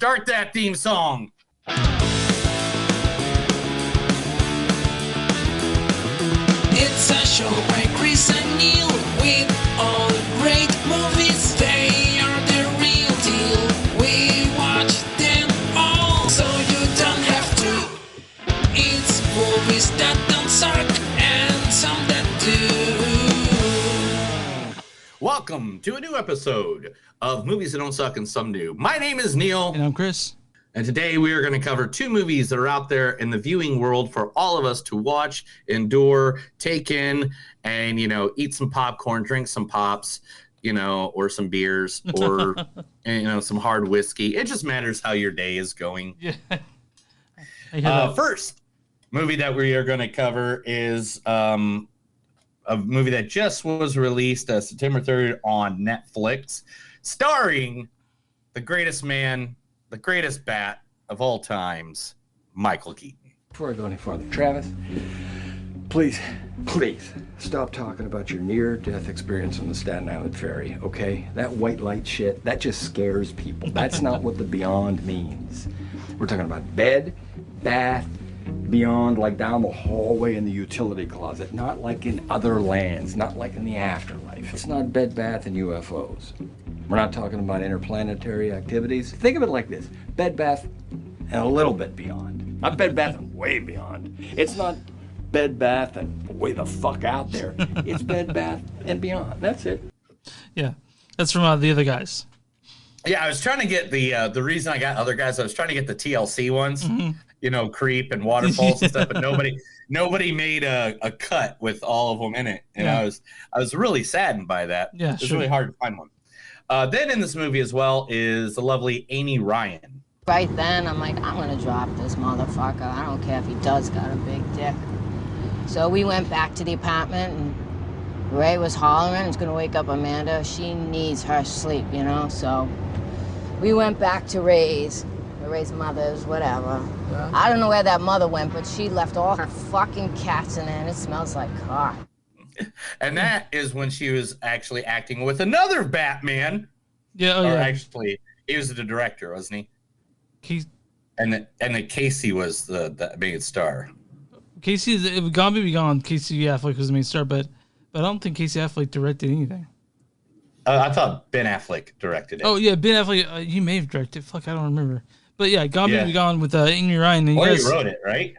Start that theme song. It's a show by Chris and Neil with all the great movies. They are the real deal. We watch them all, so you don't have to. It's movies that don't suck and some that do. Welcome to a new episode of Movies That Don't Suck and Some Do. My name is Neil. And I'm Chris. And today we are going to cover two movies that are out there in the viewing world for all of us to watch, endure, take in, and, eat some popcorn, drink some pops, or some beers, or, some hard whiskey. It just matters how your day is going. Yeah. First movie that we are going to cover is a movie that just was released September 3rd on Netflix, starring the greatest man, the greatest bat of all times, Michael Keaton. Before I go any farther, Travis, please stop talking about your near-death experience on the Staten Island ferry, okay? That white light shit, that just scares people. That's not what the beyond means. We're talking about bed, bath, beyond, like down the hallway in the utility closet, not like in other lands, not like in the afterlife. It's not bed, bath, and UFOs. We're not talking about interplanetary activities. Think of it like this: bed, bath, and a little bit beyond. Not bed, bath, and way beyond. It's not bed, bath, and way the fuck out there. It's bed, bath, and beyond. That's it. Yeah, that's from the other guys. Yeah, I was trying to get the reason I got other guys. I was trying to get the TLC ones, Creep and Waterfalls and stuff, but nobody made a cut with all of them in it, and I was really saddened by that. Yeah, it's really hard to find one. Then in this movie as well is the lovely Amy Ryan. Right then, I'm like, I'm gonna drop this motherfucker. I don't care if he does got a big dick. So we went back to the apartment, and Ray was hollering, he's gonna wake up Amanda. She needs her sleep, So we went back to Ray's mother's, whatever. Yeah. I don't know where that mother went, but she left all her fucking cats in there, and it smells like car. And that is when she was actually acting with another Batman. Yeah, Actually, he was the director, wasn't he? And the Casey was the main star. Casey is Gone Baby Gone. Casey Affleck was the main star, but I don't think Casey Affleck directed anything. I thought Ben Affleck directed it. Oh yeah, Ben Affleck. He may have directed. Fuck, I don't remember. But yeah, Gone Baby Gone with Amy Ryan. And he wrote it, right?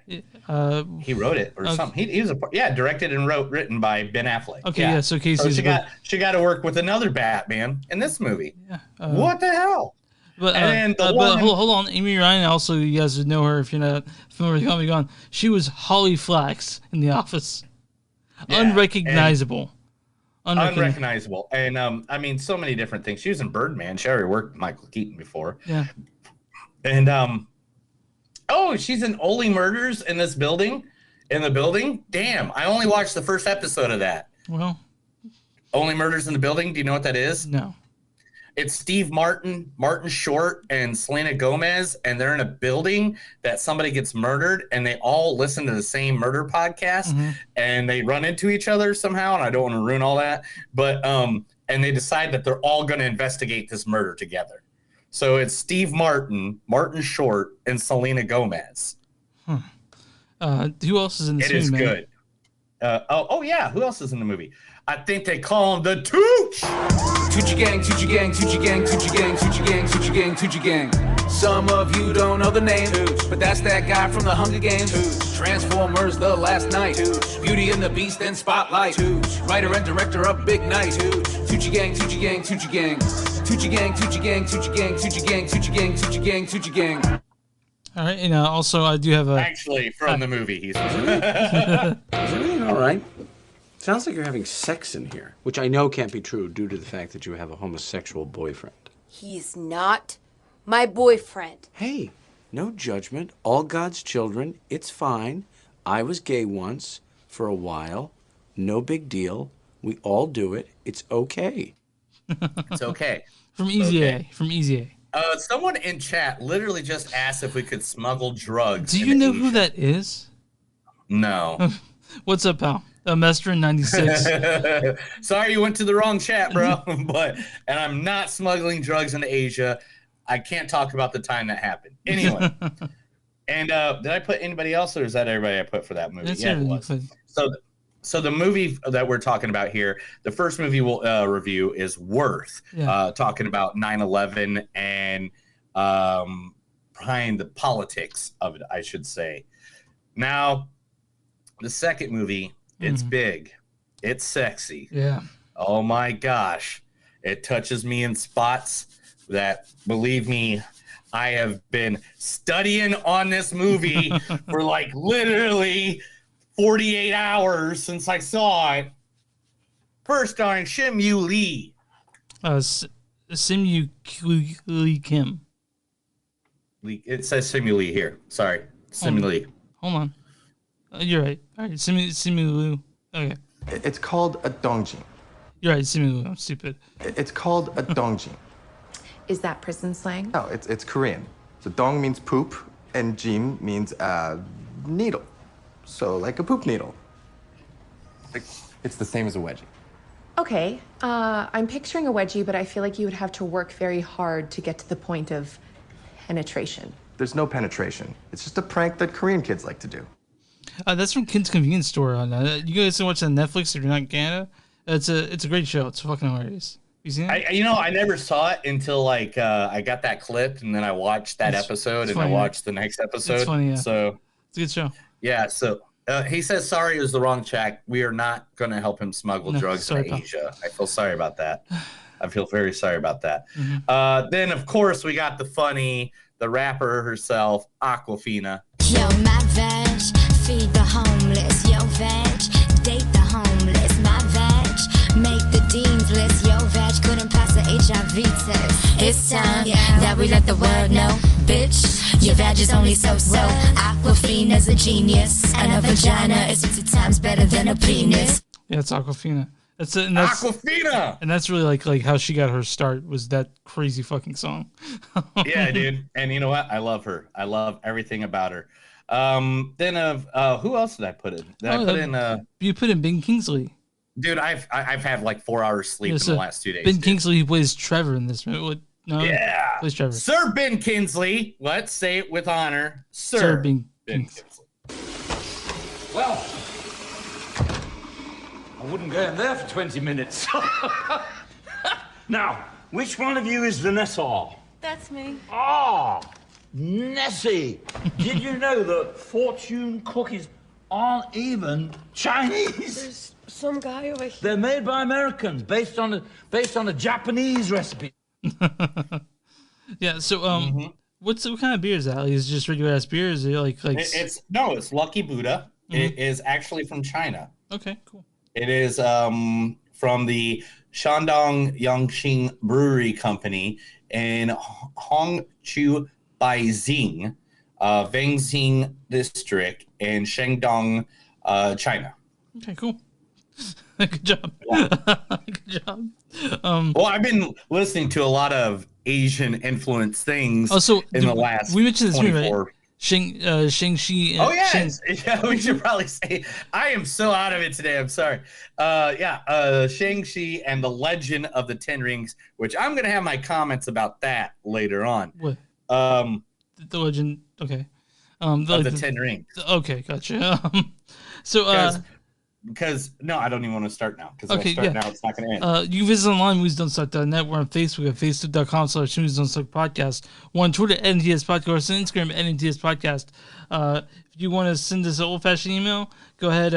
He wrote it or something. He was directed and written by Ben Affleck. Okay, so Casey. So she got to work with another Batman in this movie. Yeah. What the hell? But hold on, Amy Ryan. Also, you guys would know her if you're not familiar with Gone Baby Gone. She was Holly Flax in The Office. Yeah, unrecognizable. Unrecognizable. And so many different things. She was in Birdman. She already worked with Michael Keaton before. Yeah. And she's in Only Murders in the building. Damn, I only watched the first episode of that. Well, Only Murders in the Building. Do you know what that is? No. It's Steve Martin Short, and Selena Gomez, and they're in a building that somebody gets murdered, and they all listen to the same murder podcast, and they run into each other somehow, and I don't want to ruin all that, but and they decide that they're all going to investigate this murder together. So it's Steve Martin Short, and Selena Gomez. Who else is in this movie? It is good. Yeah. Who else is in the movie? I think they call him the Tooch. Tucci gang, Tucci gang, Tucci gang, Tucci gang, Tucci gang, Tucci gang, Tucci gang. Some of you don't know the name, but that's that guy from the Hunger Games. Transformers, The Last Night. Beauty and the Beast and Spotlight. Writer and director of Big Night. Tucci gang, Tucci gang, Tucci gang. Tucci gang, Tucci gang, Tucci gang, Tucci gang, Tucci gang, Tucci gang, Tucci gang. All right, and also I do have a... Actually, from the movie, he's... All right. Sounds like you're having sex in here, which I know can't be true due to the fact that you have a homosexual boyfriend. He's not my boyfriend. Hey, no judgment. All God's children. It's fine. I was gay once, for a while. No big deal. We all do it. It's okay. It's okay. From Easy A. From Easy A. Someone in chat literally just asked if we could smuggle drugs. Do you know who that is? No. What's up, pal? Mester in 96. Sorry you went to the wrong chat, bro. And I'm not smuggling drugs into Asia. I can't talk about the time that happened. Anyway. And did I put anybody else, or is that everybody I put for that movie? That's yeah, it was. So the movie that we're talking about here, the first movie we'll review is Worth, talking about 9/11 and behind the politics of it, I should say. Now, the second movie, it's big, it's sexy. Yeah. Oh my gosh, it touches me in spots that, believe me, I have been studying on this sim for like literally 48 hours since I saw it. First starring Sim-Yu Lee. Sim-Yu Lee Kim. It says Sim-Yu Lee here. Sorry. Sim-Yu Lee. Hold on. You're right. All right. Sim-Yu Lee. Okay. It's called a dongjin. You're right. Sim-Yu Lee. I'm stupid. It's called a dongjin. Is that prison slang? No, it's Korean. So dong means poop, and jin means needle. So like a poop needle. It's the same as a wedgie. Okay, I'm picturing a wedgie, but I feel like you would have to work very hard to get to the point of penetration. There's no penetration. It's just a prank that Korean kids like to do. That's from Kid's Convenience Store. You guys can watch it on Netflix if you're not in Canada. It's a great show. It's fucking hilarious. You seen it? I never saw it until like I got that clip, and then I watched that episode, and funny, I watched the next episode. It's funny, yeah. So it's a good show. Yeah. So he says sorry, it was the wrong check. We are not going to help him smuggle drugs in Asia. I feel sorry about that. I feel very sorry about that. Then of course we got the rapper herself, Aquafina. Yo, my veg, feed the homeless. Yo, veg, date the homeless. My veg, make the dean's list. Yo, veg, couldn't pass the HIV test. It's time that we let the world know, bitch. Your veg is only so-so. Aquafina's a genius, and a vagina is 50 times better than a penis. Yeah, it's Aquafina. That's Aquafina, and that's really like how she got her start, was that crazy fucking song. Yeah, dude. And you know what? I love her. I love everything about her. Then who else did I put in? You put in Ben Kingsley. Dude, I've had like 4 hours sleep in the last 2 days. Ben Kingsley, who plays Trevor in this movie. No, yeah, plays Trevor. Sir Ben Kingsley. Let's say it with honor, Sir Ben Kingsley. Well, I wouldn't go in there for 20 minutes. Now, which one of you is Vanessa? That's me. Ah, Nessie. Did you know that fortune cookies aren't even Chinese? There's some guy over here. They're made by Americans based on a Japanese recipe. Yeah. So, what kind of beer is that? Like, is it just regular ass beer? Is it like? It's Lucky Buddha. It is actually from China. Okay, cool. It is from the Shandong Yangqing Brewery Company in Hongqiu Baizing, Wangxing District in Shandong, China. Okay, cool. Good job. Yeah. Good job. Well, I've been listening to a lot of Asian influence things in the last we mentioned this 24. movie, right? Shang-Chi. Oh, yeah. Yeah, we should probably say, I am so out of it today. I'm sorry. Shang-Chi and the Legend of the Ten Rings, which I'm going to have my comments about that later on. What? The Legend, okay. Of the Ten Rings. Okay, gotcha. Because I don't even want to start now. Because if I start now, it's not going to end. You can visit online, moviesdon'tsuck.net. We're on Facebook at facebook.com/moviesdon'tsuck podcast. We're on Twitter at NTS Podcast. Or on Instagram at NTS Podcast. If you want to send us an old-fashioned email, go ahead,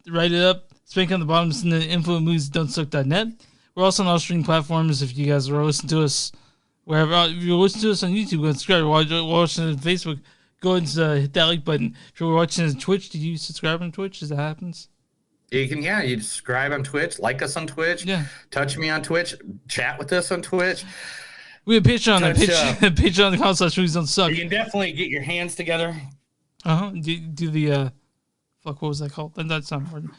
write it up, spank on the bottom, send the info at moviesdon'tsuck.net. We're also on all streaming platforms. If you guys are listening to us wherever, if you're listening to us on YouTube, go subscribe. Or watching on Facebook, go ahead and hit that like button. If you're watching on Twitch, did you subscribe on Twitch? Does that happen? You can, you subscribe on Twitch, like us on Twitch, touch me on Twitch, chat with us on Twitch. We have Patreon, Patreon.com/moviesdon'tsuck. You can definitely get your hands together. Do the fuck, what was that called? That's not important.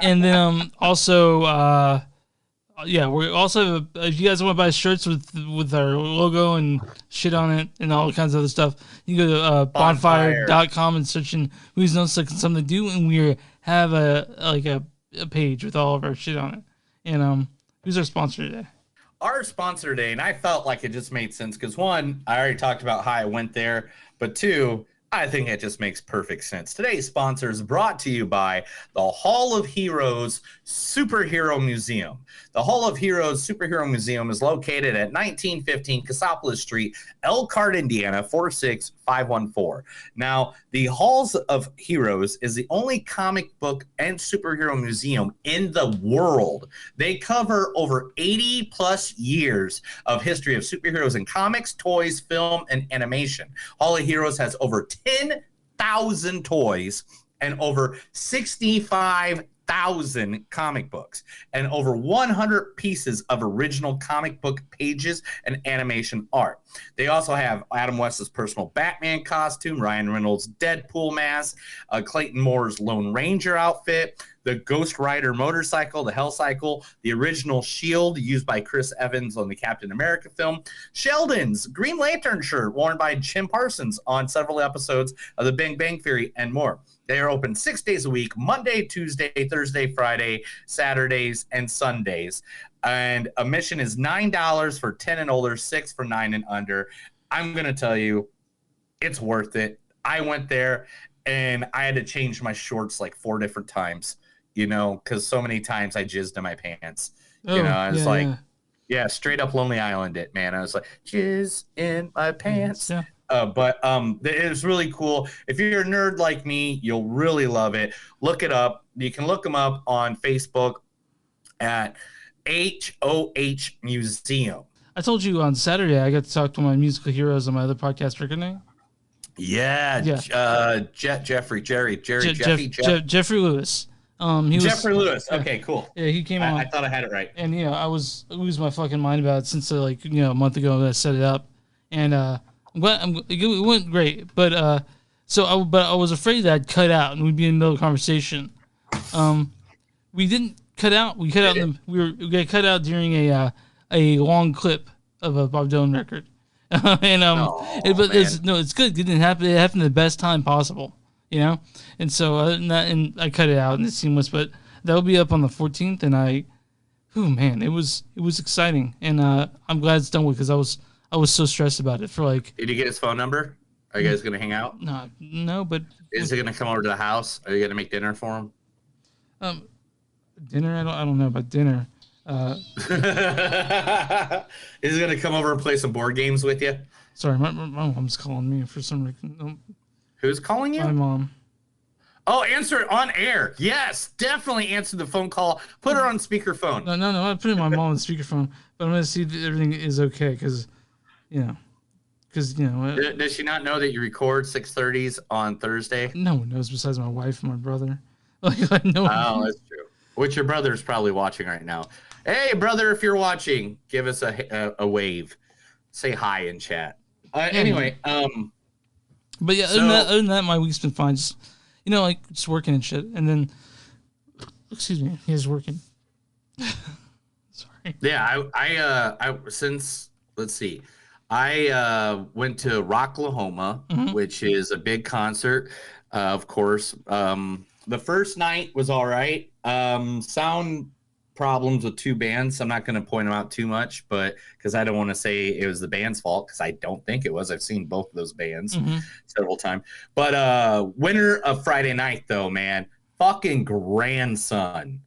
And then also we also have if you guys want to buy shirts with our logo and shit on it and all kinds of other stuff, you can go to bonfire.com and search in Movies Don't Suck and Something to Do, and we have a page with all of our shit on it. And who's our sponsor today? our sponsor today, and I felt like it just made sense because one, I already talked about how I went there, but two, I think it just makes perfect sense. Today's sponsor is brought to you by the Hall of Heroes Superhero Museum. The Hall of Heroes Superhero Museum is located at 1915 Cassopolis Street, Elkhart, Indiana, 46514. Now, the Halls of Heroes is the only comic book and superhero museum in the world. They cover over 80 plus years of history of superheroes in comics, toys, film, and animation. Hall of Heroes has over 10,000 toys and over 65,000 comic books and over 100 pieces of original comic book pages and animation art. They also have Adam West's personal Batman costume, Ryan Reynolds' Deadpool mask, Clayton Moore's Lone Ranger outfit, the Ghost Rider motorcycle, the Hell Cycle, the original shield used by Chris Evans on the Captain America film, Sheldon's Green Lantern shirt worn by Jim Parsons on several episodes of The Big Bang Theory, and more. They are open 6 days a week, Monday, Tuesday, Thursday, Friday, Saturdays, and Sundays. And admission is $9 for 10 and older, $6 for 9 and under. I'm going to tell you, it's worth it. I went there, and I had to change my shorts like 4 different times, you know, because so many times I jizzed in my pants. You know, I was yeah, straight up Lonely Island it, man. I was like, jizz in my pants. Yeah. But it was really cool. If you're a nerd like me, you'll really love it. Look it up. You can look them up on Facebook at HOH Museum. I told you on Saturday I got to talk to my musical heroes on my other podcast, Reckoning. Jeffrey Lewis. Jeffrey Lewis. Okay, cool. Yeah, he came on. I thought I had it right. And I was losing my fucking mind about it since a month ago that I set it up, and it went great. But I was afraid that I'd cut out and we'd be in the middle of a conversation. We didn't cut out. We cut out. We got cut out during a long clip of a Bob Dylan record, it's good. It didn't happen. It happened at the best time possible. And so and I cut it out and it's seamless, but that'll be up on the 14th. And it was exciting, and I'm glad it's done with because I was so stressed about it for like. Did you get his phone number? Are you guys gonna hang out? No, but is he gonna come over to the house? Are you gonna make dinner for him? Dinner? I don't know about dinner. Is he gonna come over and play some board games with you? Sorry, my mom's calling me for some reason. Who's calling you? My mom. Oh, answer it on air. Yes, definitely answer the phone call. Put her on speakerphone. No. I'm putting my mom on speakerphone, but I'm going to see that everything is okay because. Does she not know that you record 6:30s on Thursday? No one knows besides my wife and my brother. Like, no one knows. That's true. Which your brother's probably watching right now. Hey, brother, if you're watching, give us a wave. Say hi in chat. Anyway, But yeah, other than that, my week's been fine. Just just working and shit. And then, excuse me, he's working. Sorry. Yeah, I since let's see, I went to Rocklahoma, which is a big concert, of course. The first night was all right. Sound problems with 2 bands. I'm not going to point them out too much, but because I don't want to say it was the band's fault, because I don't think it was. I've seen both of those bands several times. But winner of Friday night, though, man, fucking grandson.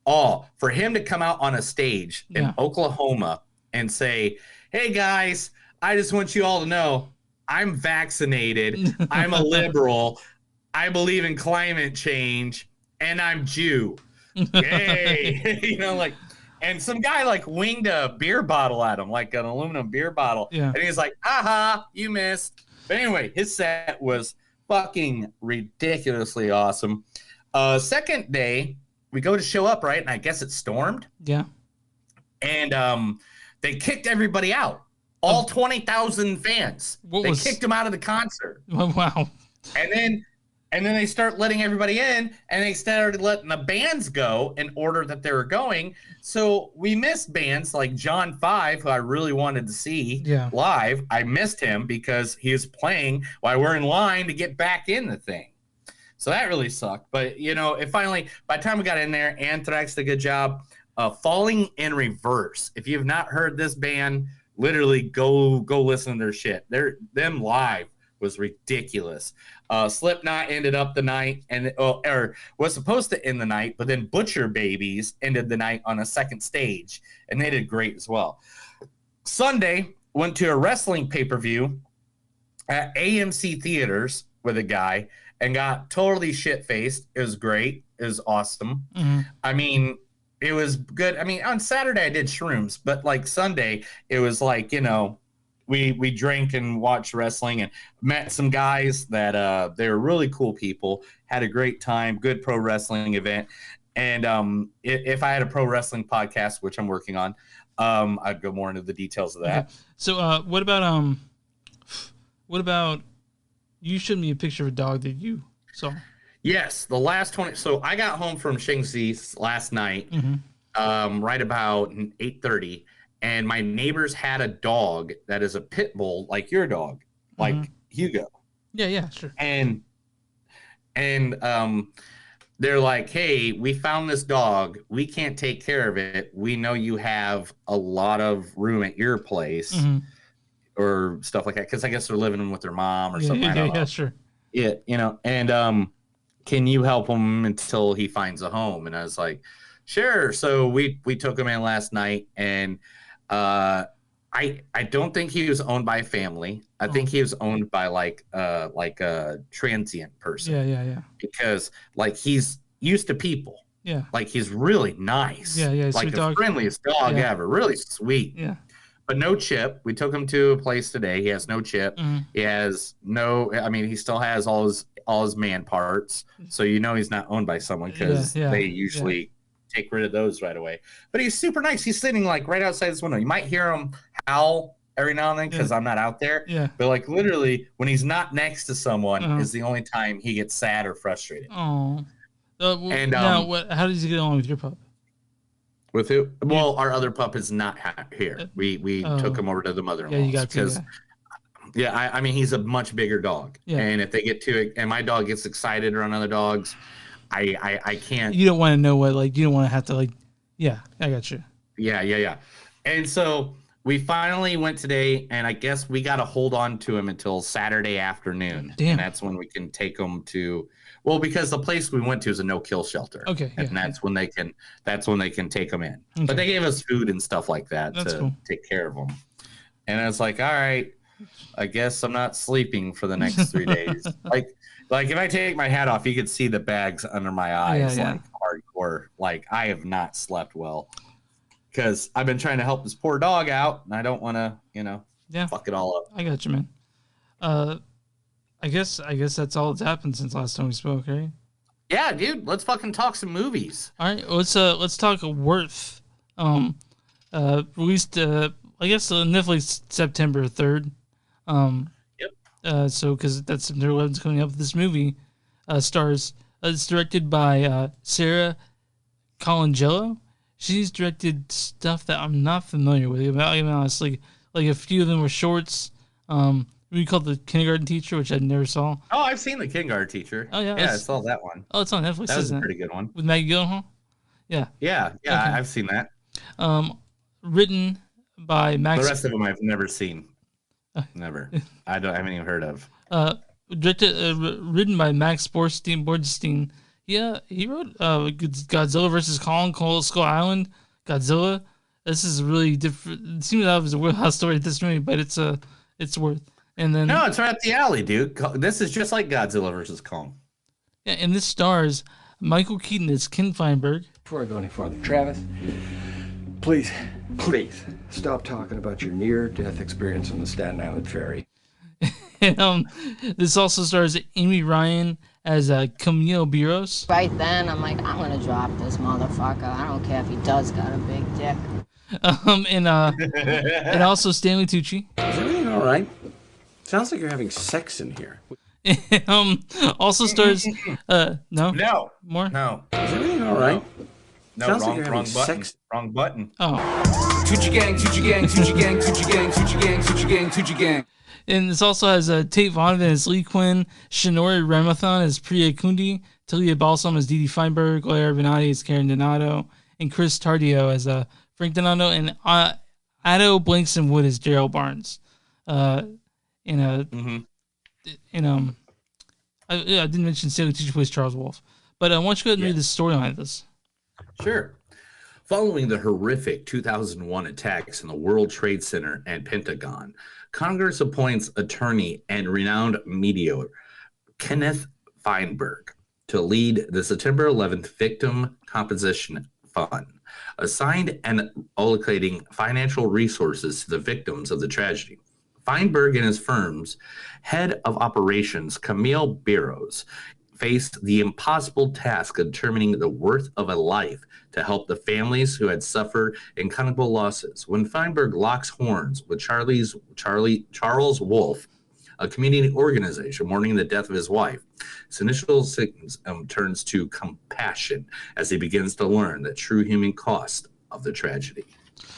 Oh, for him to come out on a stage in Oklahoma and say, hey, guys, I just want you all to know I'm vaccinated. I'm a liberal. I believe in climate change, and I'm Jew. Yay! And some guy winged a beer bottle at him, like an aluminum beer bottle. Yeah. And he's like, aha, you missed. But anyway, his set was fucking ridiculously awesome. Second day, we go to show up, right? And I guess it stormed. Yeah. And they kicked everybody out. All 20,000 fans. Kicked them out of the concert. Wow. And then they start letting everybody in, and they started letting the bands go in order that they were going. So we missed bands like John 5, who I really wanted to see live. I missed him because he was playing while we're in line to get back in the thing. So that really sucked. But, it finally, by the time we got in there, Anthrax did a good job. Falling in Reverse. If you have not heard this band, literally go listen to their shit. Them live was ridiculous. Slipknot ended up the night or was supposed to end the night, but then Butcher Babies ended the night on a second stage, and they did great as well. Sunday, went to a wrestling pay-per-view at AMC Theaters with a guy and got totally shit-faced. It was great. It was awesome. Mm-hmm. I mean, it was good. I mean, on Saturday I did shrooms, but like Sunday, it was like, you know, we drank and watched wrestling and met some guys that they were really cool people, had a great time, good pro wrestling event. And if I had a pro wrestling podcast, which I'm working on, I'd go more into the details of that. Okay. So what about you showed me a picture of a dog that you saw? Yes, the last 20. So I got home from Shang-Chi last night, right about 8:30, and my neighbors had a dog that is a pit bull, like your dog, like Hugo. Yeah, sure. And they're like, hey, we found this dog. We can't take care of it. We know you have a lot of room at your place or stuff like that. Because I guess they're living with their mom or something. I don't know. Yeah, sure. Yeah, you know, and can you help him until he finds a home? And I was like, sure. So we took him in last night, and I don't think he was owned by a family. I think he was owned by like a transient person. Yeah. Because like he's used to people. Yeah. Like he's really nice. Yeah. Like the dog. friendliest dog ever. Really sweet. Yeah. But no chip. We took him to a place today. He has no chip. He has no. I mean, he still has all his man parts. So you know he's not owned by someone because they usually take rid of those right away. But he's super nice. He's sitting like right outside this window. You might hear him howl every now and then because I'm not out there. Yeah. But like literally, when he's not next to someone, is the only time he gets sad or frustrated. Oh. And now, how does he get along with your pup? With who? Well, our other pup is not here. We took him over to the mother-in-law. Yeah, you got to. I mean, he's a much bigger dog. Yeah. And if they get to it, and my dog gets excited around other dogs, I can't. You don't want to know what, like, you don't want to have to, like, yeah, I got you. Yeah. And so we finally went today, and I guess we got to hold on to him until Saturday afternoon. Damn. And that's when we can take him to, well, because the place we went to is a no-kill shelter. Okay. And that's when they can take him in. Okay. But they gave us food and stuff like that That's to cool. take care of him. And I was like, all right, I guess I'm not sleeping for the next 3 days. Like if I take my hat off, you could see the bags under my eyes, like hardcore. Like I have not slept well because I've been trying to help this poor dog out, and I don't want to, fuck it all up. I got you, man. I guess that's all that's happened since last time we spoke, right? Yeah, dude. Let's fucking talk some movies. All right, let's talk Worth. Released I guess Netflix September 3rd. So because that's September 11th coming up. This movie stars. It's directed by Sarah Colangelo. She's directed stuff that I'm not familiar with. I'll be honest, like a few of them were shorts. We called The Kindergarten Teacher, which I never saw. Oh, I've seen The Kindergarten Teacher. Oh yeah, I saw that one. Oh, it's on Netflix. That was isn't a pretty good one with Maggie Gyllenhaal. Yeah. Okay. I've seen that. Written by Max. The rest of them I've never seen. Never. I haven't even heard of. Written by Max Borstein. Yeah, he wrote Godzilla vs. Kong, Skull Island, Godzilla. This is really different. It seems that was a Wheelhouse story at this movie, but it's Worth. And then no, it's right up the alley, dude. This is just like Godzilla vs. Kong. Yeah, and this stars Michael Keaton as Ken Feinberg. Before I go any farther, Travis, please stop talking about your near-death experience on the Staten Island ferry. And, this also stars Amy Ryan as Camille Biros. Right then, I'm like, I'm gonna drop this motherfucker. I don't care if he does got a big dick. And also Stanley Tucci. Is everything all right? Sounds like you're having sex in here. Also stars No. More? No. Is everything all right? No, Sounds wrong, like you're wrong having button. sex. Wrong button. Oh. Tucci gang, Tucci gang, Tucci gang, Tucci gang, Tucci gang, Tucci gang, Tucci gang. And this also has Tate Vaughan as Lee Quinn, Shinori Ramathon as Priya Kundi, Talia Balsam as Didi Feinberg, Claire Benatti as Karen Donato, and Chris Tardio as Frank Donato, and Otto Blankson Wood as Gerald Barnes. I didn't mention Stanley Tucci plays Charles Wolf, but why don't you go ahead and read the storyline of this? Sure. Following the horrific 2001 attacks in the World Trade Center and Pentagon, Congress appoints attorney and renowned mediator Kenneth Feinberg to lead the September 11th Victim Compensation Fund, assigned and allocating financial resources to the victims of the tragedy. Feinberg and his firm's head of operations, Camille Barrows, faced the impossible task of determining the worth of a life to help the families who had suffered incalculable losses. When Feinberg locks horns with Charles Wolf, a community organization mourning the death of his wife, his initial turns to compassion as he begins to learn the true human cost of the tragedy.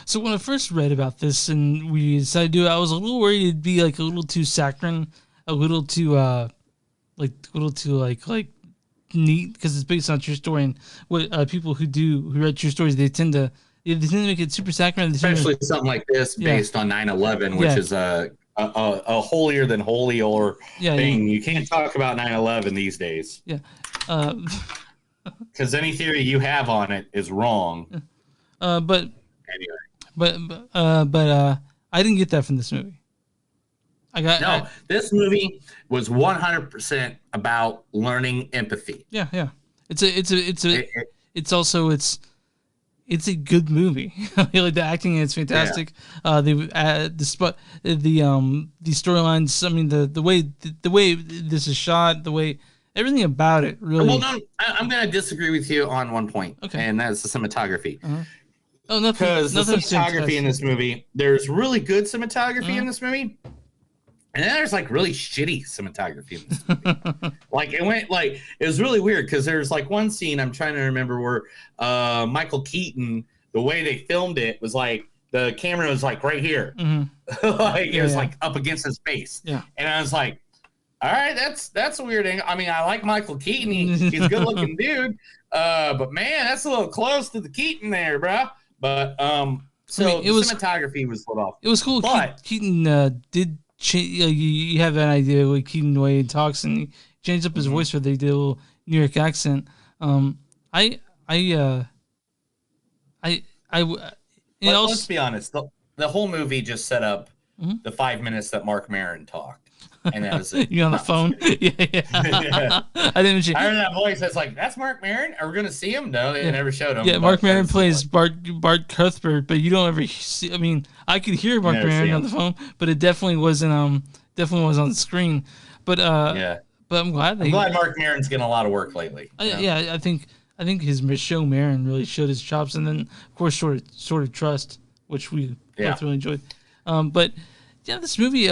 So when I first read about this and we decided to do it, I was a little worried it'd be like a little too saccharine, a little too neat, because it's based on a true story, and what people who write true stories, they tend to make it super saccharine, especially something like this based on 9/11, which is a holier than holy thing. You can't talk about 9/11 these days. Yeah, because any theory you have on it is wrong. But I didn't get that from this movie. This movie was 100% about learning empathy. Yeah. It's a good movie. Like the acting in it's fantastic. Yeah. The storylines. I mean the way this is shot, the way everything about it really. Well, no, I'm going to disagree with you on one point, and that's the cinematography. Uh-huh. Oh, nothing. Because the cinematography in this movie, there's really good cinematography in this movie. And then there's like really shitty cinematography in this movie. It was really weird because there's like one scene I'm trying to remember where Michael Keaton, the way they filmed it was like the camera was like right here. Mm-hmm. It was like up against his face. Yeah. And I was like, all right, that's a weird angle. I mean, I like Michael Keaton. He's a good looking dude. But man, that's a little close to the Keaton there, bro. But cinematography was lit off. It was cool. But Keaton did change. You have an idea what Keaton the way he talks, and he changed up his voice where they did a little New York accent. Let's be honest. The whole movie just set up the 5 minutes that Mark Maron talked. And that was it. You on the phone? Yeah. I didn't. I heard that voice. That's like, that's Mark Maron. Are we going to see him? No, they never showed him. Yeah, Mark Maron plays Bart Cuthbert, but you don't ever see. I mean, I could hear Mark Maron on the phone, but it definitely wasn't. Definitely was on the screen. But But I'm glad. I'm glad Mark Maron's getting a lot of work lately. Yeah, I think his show Maron really showed his chops, and then of course sort of Trust, which we both really enjoyed. But yeah, this movie.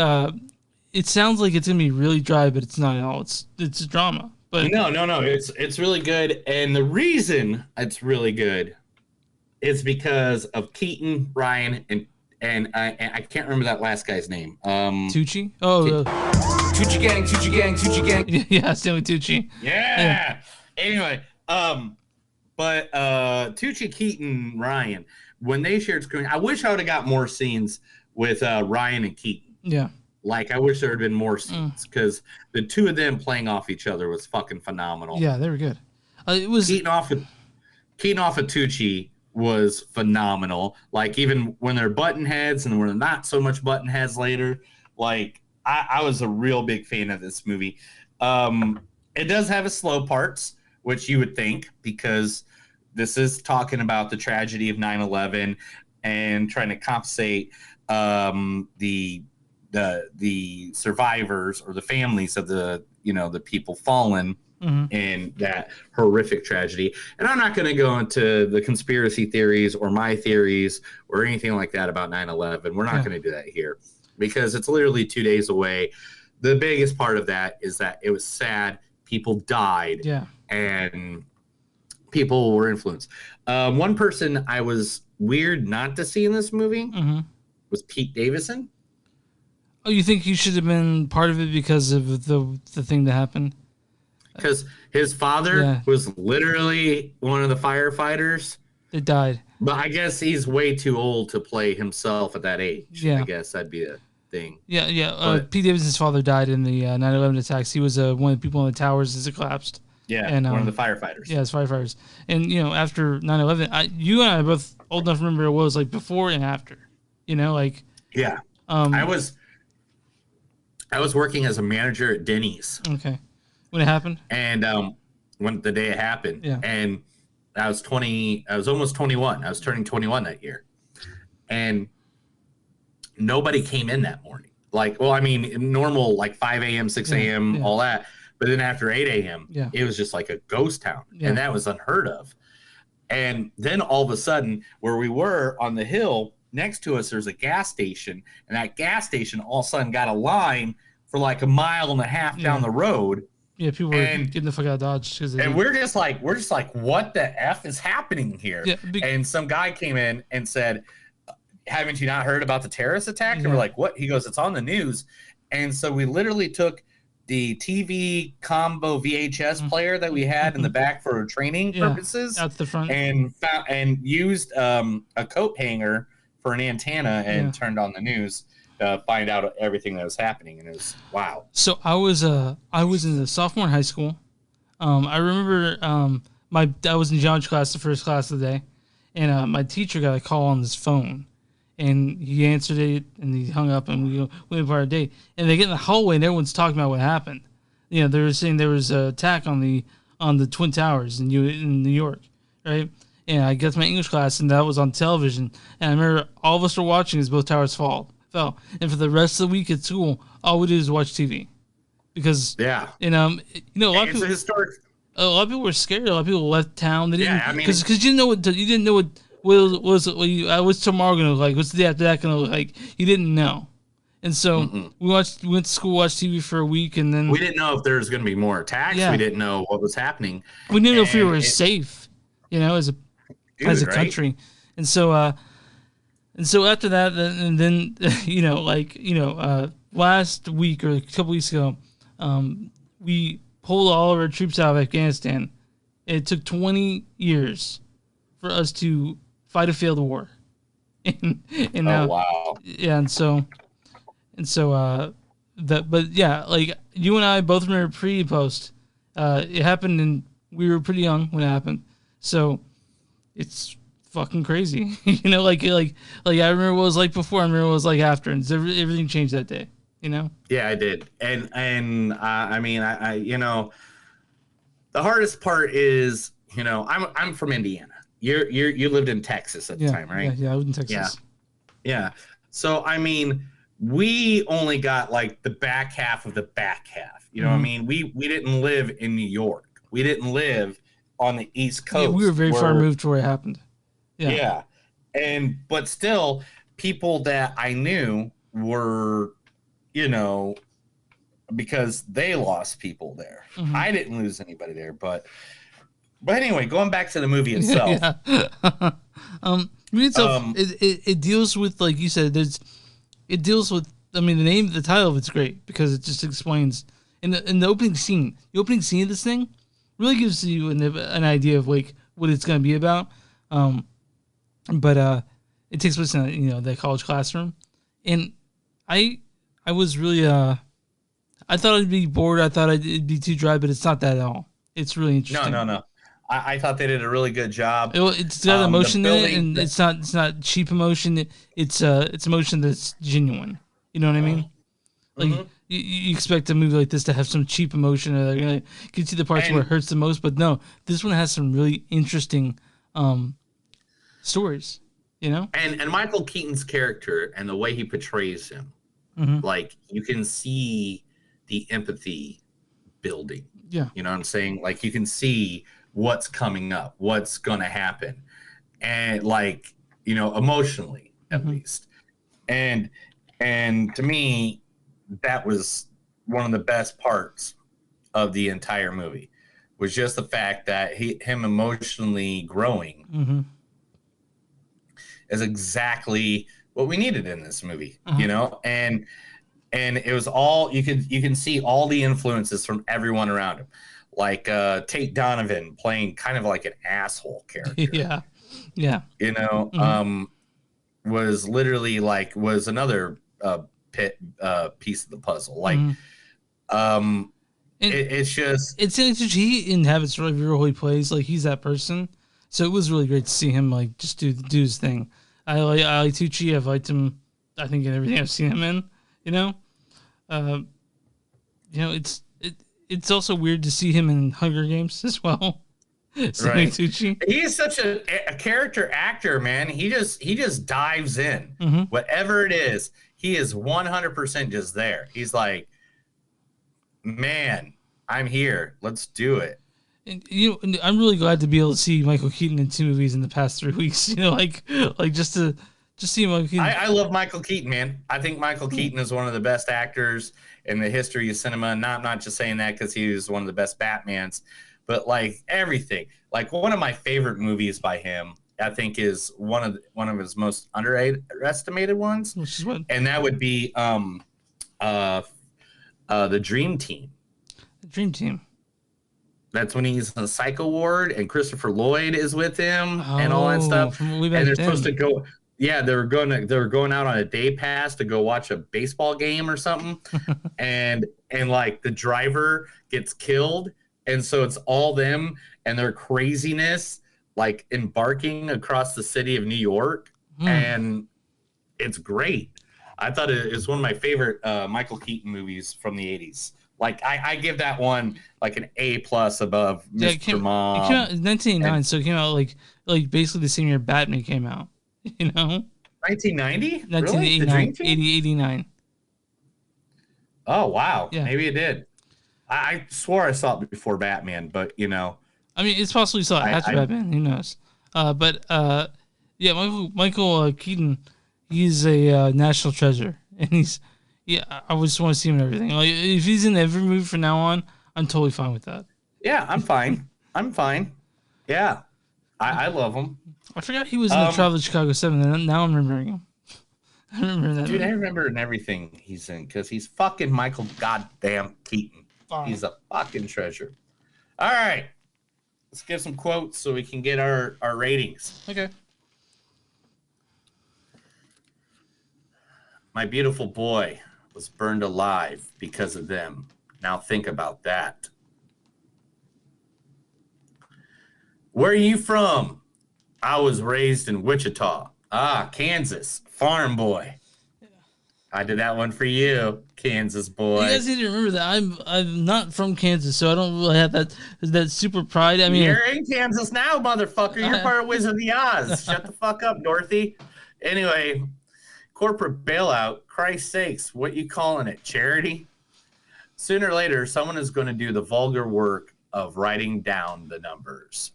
It sounds like it's gonna be really dry, but it's not at all. It's a drama. But no. It's really good, and the reason it's really good is because of Keaton, Ryan, and I can't remember that last guy's name. Tucci. Oh, Tucci gang. Yeah, Stanley Tucci. Yeah. Anyway, but Tucci, Keaton, Ryan, when they shared screen, I wish I would have got more scenes with Ryan and Keaton. Yeah. Like, I wish there had been more scenes because the two of them playing off each other was fucking phenomenal. Yeah, they were good. It was Keaton off of Tucci was phenomenal. Like, even when they're button heads and when they're not so much button heads later, like, I was a real big fan of this movie. It does have its slow parts, which you would think, because this is talking about the tragedy of 9/11 and trying to compensate the survivors or the families of the people fallen in that horrific tragedy. And I'm not going to go into the conspiracy theories or my theories or anything like that about 9/11. We're not going to do that here because it's literally 2 days away. The biggest part of that is that it was sad. People died and people were influenced. One person I was weird not to see in this movie was Pete Davidson. Oh, you think he should have been part of it because of the thing that happened? Because his father was literally one of the firefighters that died. But I guess he's way too old to play himself at that age. Yeah. I guess that'd be a thing. Yeah. Pete Davidson's father died in the 9/11 attacks. He was one of the people in the towers as it collapsed. Yeah, and, one of the firefighters. Yeah, it's firefighters. And, after 9/11, you and I are both old enough to remember what it was like before and after. Yeah. I was working as a manager at Denny's. Okay. When it happened? And when the day it happened. Yeah. And I was almost 21. I was turning 21 that year. And nobody came in that morning. Normal, 5 a.m., 6 a.m., all that. But then after 8 a.m., it was just like a ghost town. Yeah. And that was unheard of. And then all of a sudden, where we were on the hill, next to us, there's a gas station. And that gas station all of a sudden got a line for like a mile and a half down the road. Yeah, people were getting the fuck out of Dodge. And we're just like, what the F is happening here? Yeah, and some guy came in and said, haven't you not heard about the terrorist attack? And we're like, what? He goes, it's on the news. And so we literally took the TV combo VHS player that we had in the back for training purposes out the front, and used a coat hanger for an antenna and turned on the news to find out everything that was happening. And it was wow. So I was in the sophomore in high school. I remember I was in geometry class, the first class of the day, and my teacher got a call on his phone. And he answered it, and he hung up, and we went for our date. And they get in the hallway, and everyone's talking about what happened. They were saying there was an attack on the Twin Towers in New York, right? And I got to my English class, and that was on television. And I remember all of us were watching as both towers fell. And for the rest of the week at school, all we did was watch TV, because a lot of people, historic. A lot of people were scared. A lot of people left town. They didn't because you didn't know what. What's tomorrow gonna look like? What's the day after that gonna look like? You didn't know, and so we went to school, watched TV for a week, and then we didn't know if there was gonna be more attacks. We didn't know what was happening. We didn't know if we were safe, as a country, and so after that, and then last week or a couple weeks ago, we pulled all of our troops out of Afghanistan. It took 20 years for us to fight a failed war. and wow. Yeah, but you and I both remember pre and post. It happened and we were pretty young when it happened. So it's fucking crazy. I remember what it was like before, I remember what it was like after, and everything changed that day, Yeah, I did. And I the hardest part is, I'm from Indiana. You lived in Texas at the time, right? Yeah, I lived in Texas. Yeah. So we only got the back half of the back half. You know what I mean? We didn't live in New York. We didn't live on the East Coast. Yeah, we were very far removed to where it happened. Yeah. But still, people that I knew were, because they lost people there. Mm-hmm. I didn't lose anybody there, but anyway, going back to the movie itself. It deals with, like you said, it deals with, the title of it's great because it just explains in the opening scene. The opening scene of this thing really gives you an idea of what it's going to be about. But it takes place in the college classroom, and I was really I thought I'd be bored. I thought it'd be too dry, but it's not that at all. It's really interesting. No. I thought they did a really good job. It's got emotion in it, and it's not cheap emotion. It's emotion that's genuine. You know what I mean? You expect a movie like this to have some cheap emotion, or they're gonna get you the parts where it hurts the most. But no, this one has some really interesting stories. And Michael Keaton's character and the way he portrays him, you can see the empathy building. Yeah, you know what I'm saying? You can see what's coming up, what's gonna happen, and emotionally at least. And to me, that was one of the best parts of the entire movie, was just the fact that him emotionally growing is exactly what we needed in this movie, and it was all you can see all the influences from everyone around him. Tate Donovan playing kind of like an asshole character. Yeah. Yeah. You know, was literally like was another piece of the puzzle. Like, it's just Stanley Tucci, he inhabits every role he plays. Like he's that person. So it was really great to see him like just do his thing. I like Tucci. I've liked him. I think in everything I've seen him in. You know, it's also weird to see him in Hunger Games as well. Stanley Tucci. He's such a character actor, man. He just dives in. Whatever it is, he is 100% just there. He's like, man, I'm here. Let's do it. And, I'm really glad to be able to see Michael Keaton in 2 movies in the past 3 weeks. You know, like just see Michael Keaton. I love Michael Keaton, man. I think Michael Keaton is one of the best actors in the history of cinema. And I'm not just saying that because he was one of the best Batmans, but like everything. Like one of my favorite movies by him, I think, is one of his most underestimated ones. Which is what? And that would be the Dream Team. The Dream Team. That's when he's in the psycho ward and Christopher Lloyd is with him and all that stuff. And they're supposed to go. Yeah, they were going out on a day pass to go watch a baseball game or something, and like the driver gets killed, and so it's all them and their craziness, like embarking across the city of New York, and it's great. I thought it was one of my favorite Michael Keaton movies from the 80s. Like I give that one like an A+ above Mr. Mom. It came out in 1989, so it came out like basically the same year Batman came out. You know, 1990, 1989, 89. Oh wow, yeah. Maybe it did. I swore I saw it before Batman, but you know, I mean, it's possible you saw it after Batman. Who knows? Yeah, Michael Keaton, he's a national treasure, and I just want to see him in everything. Like if he's in every movie from now on, I'm totally fine with that. Yeah, I'm fine. I'm fine. Yeah, I love him. I forgot he was in the Travel to Chicago 7, and now I'm remembering him. I remember that. Dude, I remember in everything he's in because he's fucking Michael goddamn Keaton. Fine. He's a fucking treasure. All right. Let's give some quotes so we can get our ratings. Okay. My beautiful boy was burned alive because of them. Now think about that. Where are you from? I was raised in Wichita. Kansas. Farm boy. I did that one for you, Kansas boy. You guys need to remember that I'm not from Kansas, so I don't really have that super pride. I mean, you're in Kansas now, motherfucker. You're part of Wizard of the Oz. Shut the fuck up, Dorothy. Anyway, corporate bailout. Christ's sakes, what you calling it? Charity? Sooner or later, someone is going to do the vulgar work of writing down the numbers.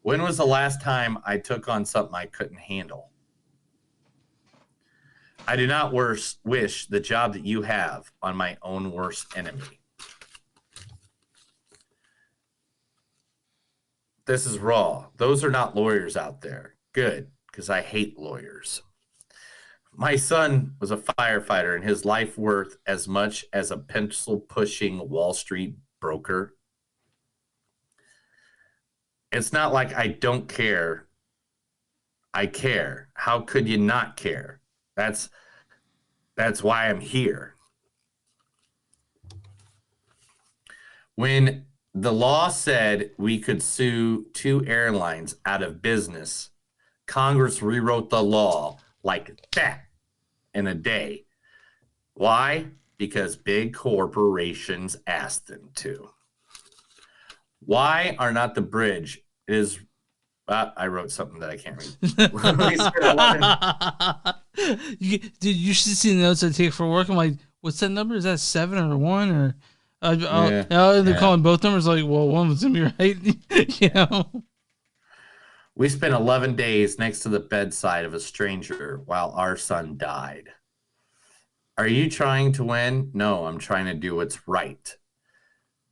When was the last time I took on something I couldn't handle? I do not wish the job that you have on my own worst enemy. This is raw. Those are not lawyers out there. Good, because I hate lawyers. My son was a firefighter and his life worth as much as a pencil-pushing Wall Street broker. It's not like I don't care. I care. How could you not care? That's why I'm here. When the law said we could sue 2 airlines out of business, Congress rewrote the law like that in a day. Why? Because big corporations asked them to. Why are not the bridge is I wrote something that I can't read. Dude, you should see the notes I take for work. I'm like, what's that number? Is that 7 or 1 or? They're calling both numbers. Like, well, one was gonna be right. You know. We spent 11 days next to the bedside of a stranger while our son died. Are you trying to win? No, I'm trying to do what's right.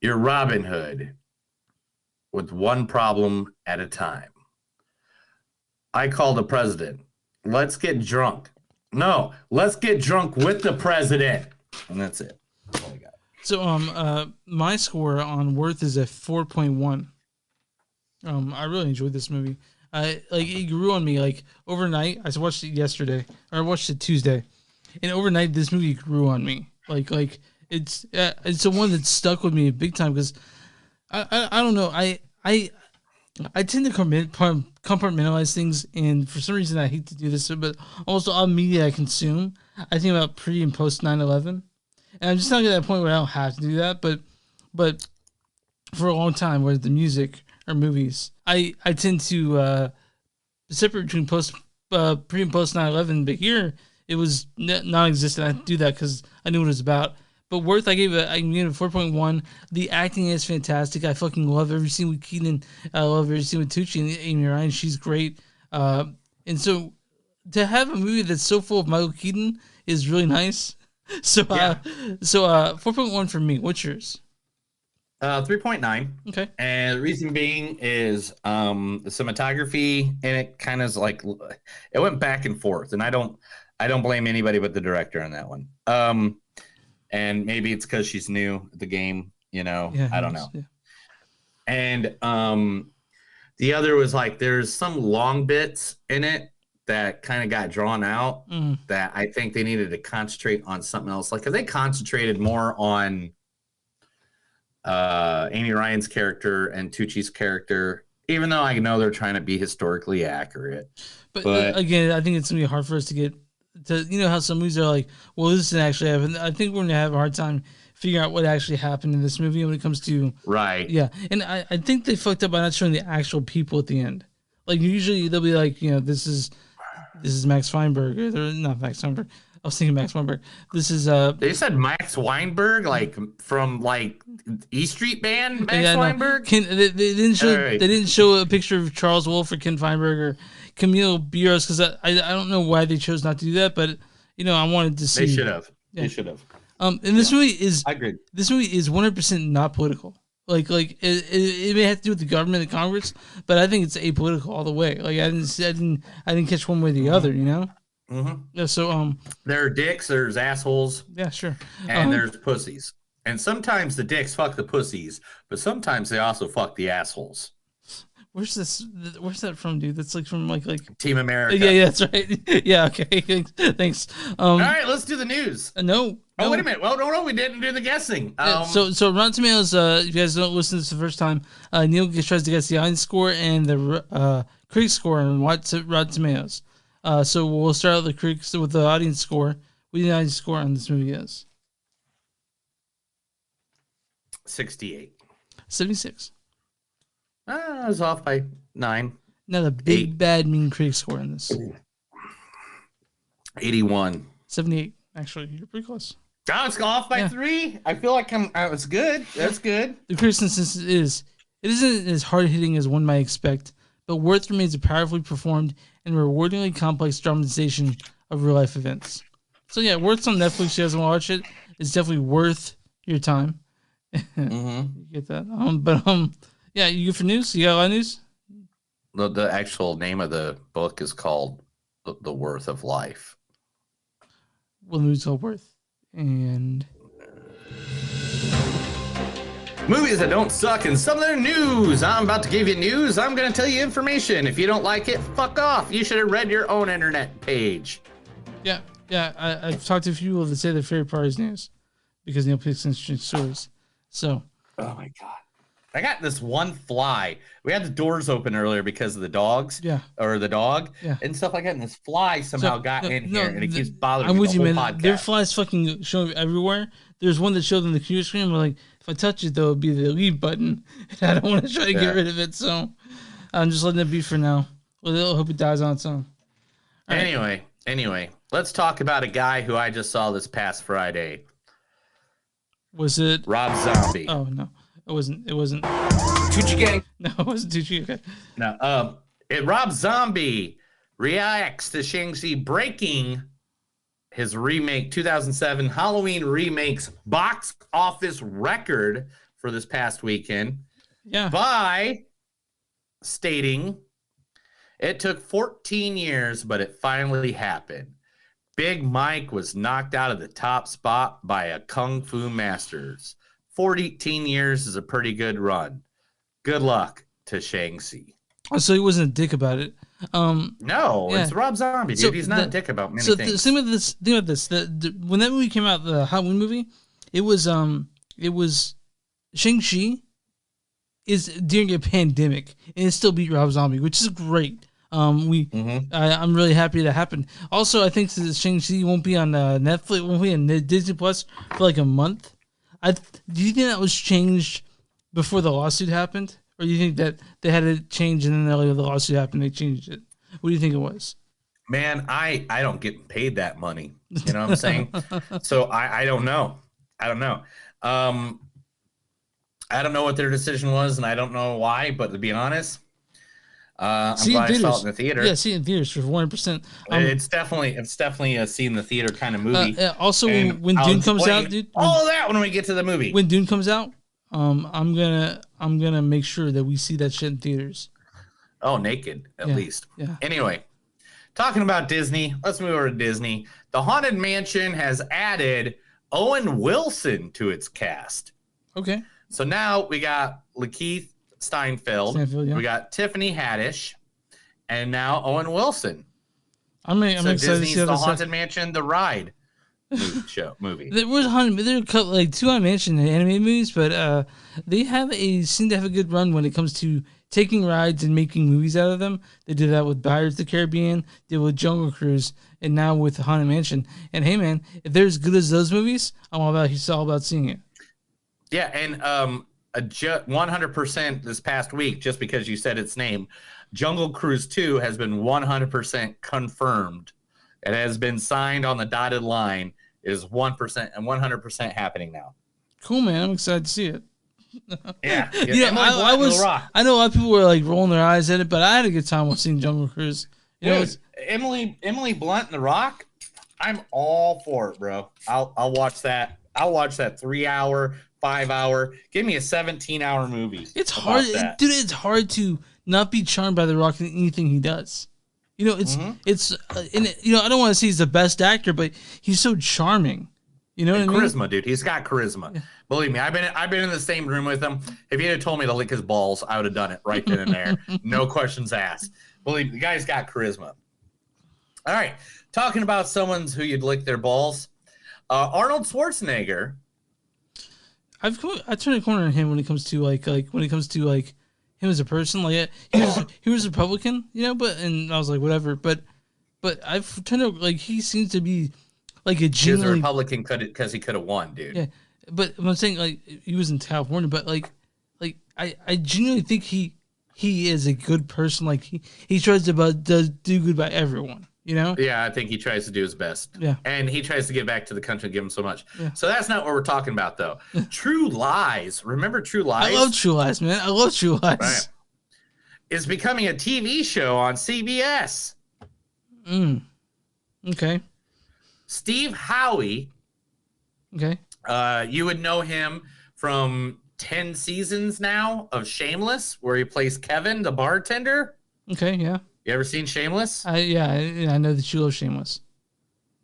You're Robin Hood with one problem at a time. I called the president. Let's get drunk. No, let's get drunk with the president. And that's it. That's all I got. So, my score on Worth is a 4.1. I really enjoyed this movie. It grew on me. Like overnight, I watched it yesterday, or I watched it Tuesday, and overnight this movie grew on me. Like it's the one that stuck with me big time because I don't know. I tend to compartmentalize things, and for some reason I hate to do this, but also all media I consume, I think about pre and post 9/11, and I'm just not at that point where I don't have to do that. But for a long time, whether the music or movies, I tend to separate between pre and post 9/11. But here it was non-existent. I do that because I knew what it was about. But Worth, I gave it 4.1. The acting is fantastic. I fucking love every scene with Keaton. I love every scene with Tucci and Amy Ryan. She's great. And so to have a movie that's so full of Michael Keaton is really nice. So 4.1 for me. What's yours? 3.9. Okay. And the reason being is the cinematography, and it kind of like it went back and forth, and I don't blame anybody but the director on that one. And maybe it's because she's new at the game, I don't know. Yeah. And the other was like there's some long bits in it that kind of got drawn out that I think they needed to concentrate on something else. Like if they concentrated more on Amy Ryan's character and Tucci's character, even though I know they're trying to be historically accurate. But again, I think it's going to be hard for us to get to, how some movies are like, well, this didn't actually happen. I think we're going to have a hard time figuring out what actually happened in this movie when it comes to... Right. Yeah. And I think they fucked up by not showing the actual people at the end. Like, usually they'll be like, this is Max Feinberg. Or they're not Max Feinberg. I was thinking Max Weinberg. This is They said Max Weinberg, like from like E Street Band. Max Weinberg. They didn't show. Right. They didn't show a picture of Charles Wolf or Ken Feinberg or Camille Biros because I don't know why they chose not to do that, but I wanted to see. They should have. Yeah. They should have. And this movie is. I agree. This movie is 100% not political. Like it may have to do with the government and Congress, but I think it's apolitical all the way. Like I didn't catch one way or the other. Mm-hmm. Yeah, so there are dicks, there's assholes, yeah, sure, and there's pussies, and sometimes the dicks fuck the pussies, but sometimes they also fuck the assholes. Where's that from, dude? That's like from like Team America. Yeah, that's right. Yeah, okay, thanks. All right, let's do the news. No. Oh, wait a minute. Well, no, we didn't do the guessing. So Rotten Tomatoes. If you guys don't listen to this the first time, Neil tries to guess the audience score and the critic score on Rotten Tomatoes. So we'll start out with the audience score. What do you think the audience score on this movie is? 68. 76. I was off by 9. Now the big bad mean critic score on this. 81. 78. Actually, you're pretty close. Oh, it's off by 3. I feel like it's good. That's good. The critic consensus is it isn't as hard hitting as one might expect, but Worth remains a powerfully performed and rewardingly complex dramatization of real life events. So yeah, Worth's on Netflix. If you guys want to watch it, it's definitely worth your time. You get that? Yeah, you good for news? You got a lot of news? The actual name of the book is called The Worth of Life. Well, the movie's called Worth. And movies that don't suck and some of their news. I'm about to give you news. I'm going to tell you information. If you don't like it, fuck off. You should have read your own internet page. Yeah. I've talked to a few people that say their favorite part is news because Neil picks interesting stories. So. Oh my God. I got this one fly. We had the doors open earlier because of the dogs. Yeah. Or the dog. Yeah. And stuff like that. And this fly somehow got in here and it keeps bothering me. I'm with you, man. Podcast. Their flies fucking showing everywhere. There's one that showed on the computer screen. We're like, if I touch it, though, it'd be the leave button. And I don't want to try to get rid of it. So I'm just letting it be for now. Well, I hope it dies on its own. Anyway, let's talk about a guy who I just saw this past Friday. Was it Rob Zombie? Oh, no. It wasn't. Tucci Gang. No, it wasn't Tucci. Okay. No. Rob Zombie reacts to Shang-Chi breaking his remake 2007 Halloween remake's box office record for this past weekend. Yeah. By stating it took 14 years, but it finally happened. Big Mike was knocked out of the top spot by a Kung Fu Masters. 14 years is a pretty good run. Good luck to Shang-Chi. So he wasn't a dick about it. No, yeah. it's Rob Zombie, dude. He's not a dick about many things. Think about this. When that movie came out, the Halloween movie, it was Shang-Chi is during a pandemic, and it still beat Rob Zombie, which is great. I'm really happy that happened. Also, I think that Shang-Chi won't be on Netflix, won't be on Disney Plus for like a month. Do you think that was changed before the lawsuit happened? Or do you think that they had it change and then the lawsuit happened, they changed it? What do you think it was? Man, I don't get paid that money. You know what I'm saying? So I don't know. I don't know. I don't know what their decision was, and I don't know why, but to be honest, I'm glad I saw it in the theater. Yeah, see it in theaters for 100%. It's definitely a see in the theater kind of movie. Also, when Dune comes out, dude, all of that when we get to the movie. When Dune comes out, I'm gonna make sure that we see that shit in theaters. Oh, naked at least. Yeah. Anyway, talking about Disney, let's move over to Disney. The Haunted Mansion has added Owen Wilson to its cast. Okay. So now we got Lakeith Steinfeld, yeah. We got Tiffany Haddish, and now Owen Wilson. I'm excited Disney's to see how The this Haunted Mansion, The Ride movie. There was a couple, like two I mentioned animated movies, but they seem to have a good run when it comes to taking rides and making movies out of them. They did that with Pirates of the Caribbean, did with Jungle Cruise, and now with The Haunted Mansion. And hey, man, if they're as good as those movies, I'm all about seeing it. Yeah, and 100% this past week, just because you said its name, Jungle Cruise 2 has been 100% confirmed. It has been signed on the dotted line. It is 1% and 100% happening now. Cool, man. I'm excited to see it. Yeah. I know a lot of people were like rolling their eyes at it, but I had a good time watching Jungle Cruise. Emily Blunt and The Rock, I'm all for it, bro. I'll watch that. I'll watch that 3 hour, 5 hour. Give me a 17-hour movie. It's hard, dude. It's hard to not be charmed by The Rock in anything he does. I don't want to say he's the best actor, but he's so charming. You know what I mean? Charisma, dude. He's got charisma. Yeah. Believe me, I've been in the same room with him. If he had told me to lick his balls, I would have done it right then and there. No questions asked. Believe me, the guy's got charisma. All right, talking about someone who you'd lick their balls, Arnold Schwarzenegger. I turn a corner on him when it comes to him as a person. Like he was a Republican, and I was like whatever. But I've turned to he seems to be like a genuine. He was a Republican because he could have won, dude. Yeah, but I'm saying he was in California, but I genuinely think he is a good person. Like he tries to do good by everyone. Yeah, I think he tries to do his best. Yeah. And he tries to give back to the country and give him so much. Yeah. So that's not what we're talking about, though. True Lies. Remember True Lies? I love True Lies, man. I love True Lies. Right. It's becoming a TV show on CBS. Okay. Steve Howie. Okay. You would know him from 10 seasons now of Shameless, where he plays Kevin, the bartender. Okay, yeah. You ever seen Shameless? I know that you love Shameless.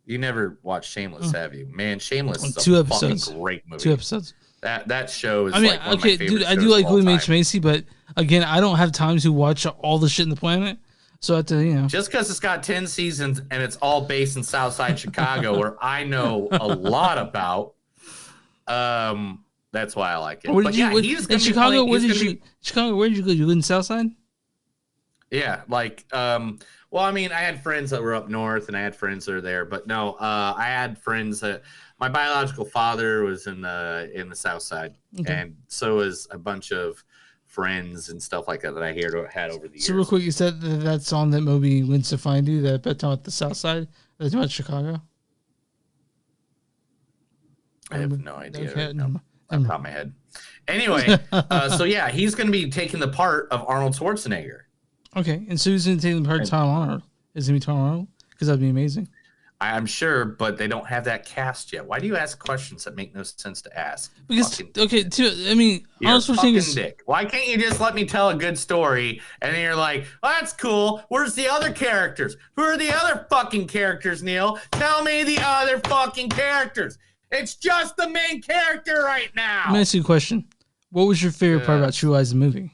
You never watched Shameless, have you? Man, Shameless is two a episodes. fucking great movie. 2 episodes. That show is one of my favorite dude, I do shows like of all William H. time. Macy, but again, I don't have time to watch all the shit in the planet. So I have to, Just because it's got 10 seasons and it's all based in Southside Chicago, where I know a lot about, that's why I like it. Where did Chicago, where did you go? You live in Southside? Yeah, well, I mean, I had friends that were up north, and I had friends that are there. But no, I had friends that my biological father was in the South Side, and so was a bunch of friends and stuff like that I had over the years. So real quick, you said that song that Moby went to find you, that talking about the South Side, that's about Chicago. I have no idea. Okay, no, off the top of my head. Anyway, so yeah, he's going to be taking the part of Arnold Schwarzenegger. Okay, and so who's going to take the part of Tom Arnold? Is it going to be Tom Arnold? Because that'd be amazing. I'm sure, but they don't have that cast yet. Why do you ask questions that make no sense to ask? Because Arnold Schwarzenegger's dick. Why can't you just let me tell a good story and then you're like, well, that's cool. Where's the other characters? Who are the other fucking characters, Neil? Tell me the other fucking characters. It's just the main character right now. Let me ask you a question. What was your favorite part about True Lies, the movie?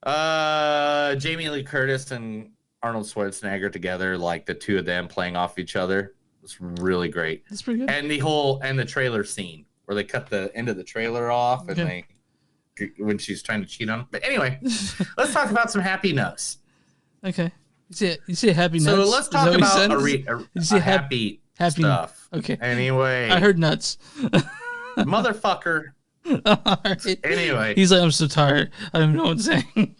Jamie Lee Curtis and Arnold Schwarzenegger together, like the two of them playing off each other. It's really great. That's pretty good. And the trailer scene where they cut the end of the trailer off and when she's trying to cheat on him. But anyway, let's talk about some happy notes. Okay. You say happy nuts. So let's talk about a happy stuff. Okay. Anyway. I heard nuts. Motherfucker. Right. Anyway. He's like, I'm so tired. I don't know what I'm saying.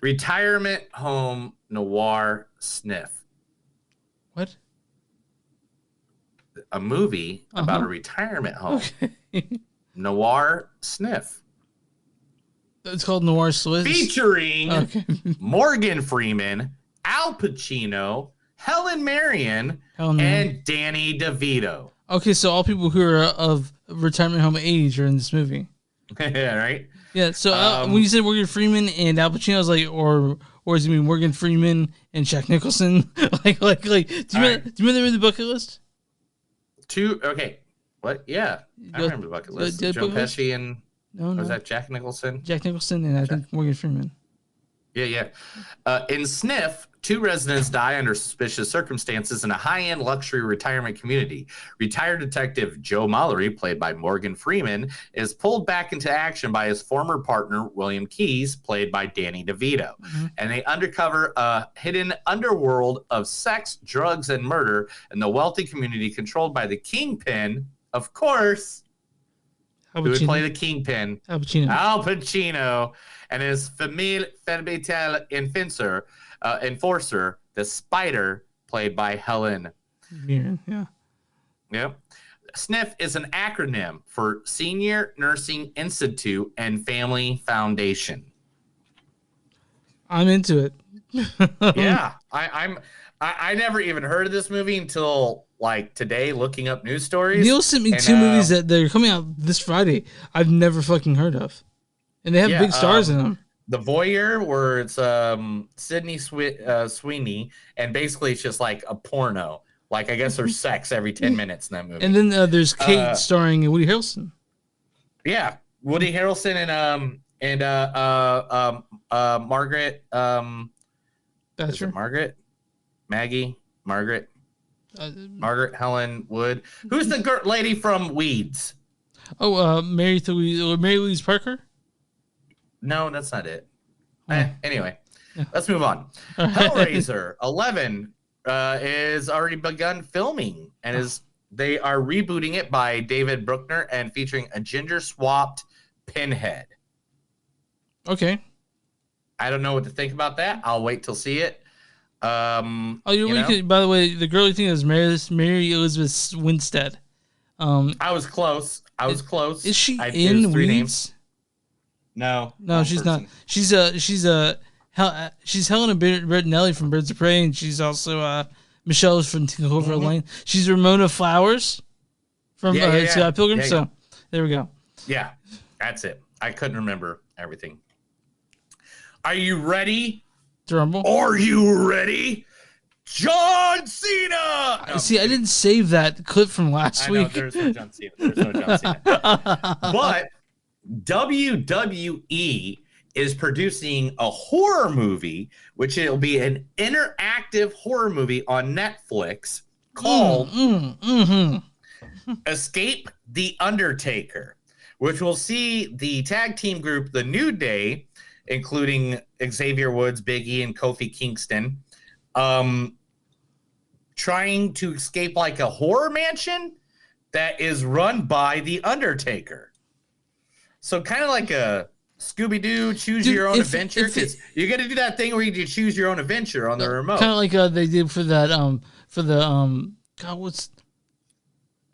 Retirement home noir sniff. What? A movie about a retirement home. Okay. Noir sniff. It's called Noir Swiss. Featuring Morgan Freeman, Al Pacino, Helen Mirren, and Danny DeVito. Okay, so all people who are of retirement home age are in this movie. Yeah, right? Yeah, so when you said Morgan Freeman and Al Pacino, I was like, or does it mean Morgan Freeman and Jack Nicholson? like, do you remember the bucket list? Okay. What? Yeah. I remember the bucket list. Joe Pesci and... Was that Jack Nicholson? Jack Nicholson and I think Morgan Freeman. Yeah. In Sniff, 2 residents die under suspicious circumstances in a high-end luxury retirement community. Retired detective Joe Mallory, played by Morgan Freeman, is pulled back into action by his former partner, William Keyes, played by Danny DeVito. Mm-hmm. And they uncover a hidden underworld of sex, drugs, and murder in the wealthy community controlled by the kingpin, of course. Who would play the kingpin? Al Pacino. And his fatale enforcer, the Spider, played by Helen Mirren. Yeah. Yep. SNF is an acronym for Senior Nursing Institute and Family Foundation. I'm into it. Yeah, I never even heard of this movie until like today, looking up news stories. Neil sent me 2 movies that they're coming out this Friday. I've never fucking heard of, and they have big stars in them. The Voyeur, where it's Sydney Sweeney, and basically it's just like a porno. Like I guess there's sex every 10 minutes in that movie. And then there's Kate starring Woody Harrelson. Yeah, Woody Harrelson and Margaret. That's it Margaret, Maggie, Margaret Helen Wood. Who's the lady from Weeds? Oh, Mary Louise Parker. No, that's not it. Anyway, let's move on. Hellraiser 11 is already begun filming and they are rebooting it by David Bruckner and featuring a ginger swapped Pinhead. Okay. I don't know what to think about that. I'll wait till see it. By the way, the girly thing is Mary Elizabeth Winstead. I was close. Is she in Weeds? Names. No, she's not. She's Helena Bertinelli from Birds of Prey, and she's also Michelle from Clover Lane. She's Ramona Flowers from Scott Pilgrim. So there we go. Yeah, that's it. I couldn't remember everything. Are you ready? Rumble. Are you ready? John Cena. No, see, I didn't save that clip from last week. There's no John Cena. But WWE is producing a horror movie, which it'll be an interactive horror movie on Netflix called Escape the Undertaker, which will see the tag team group The New Day, including Xavier Woods, Big E, and Kofi Kingston, trying to escape like a horror mansion that is run by The Undertaker. So kind of like a Scooby-Doo choose your own adventure. You're going to do that thing where you choose your own adventure on the remote. Kind of like they did for that, what's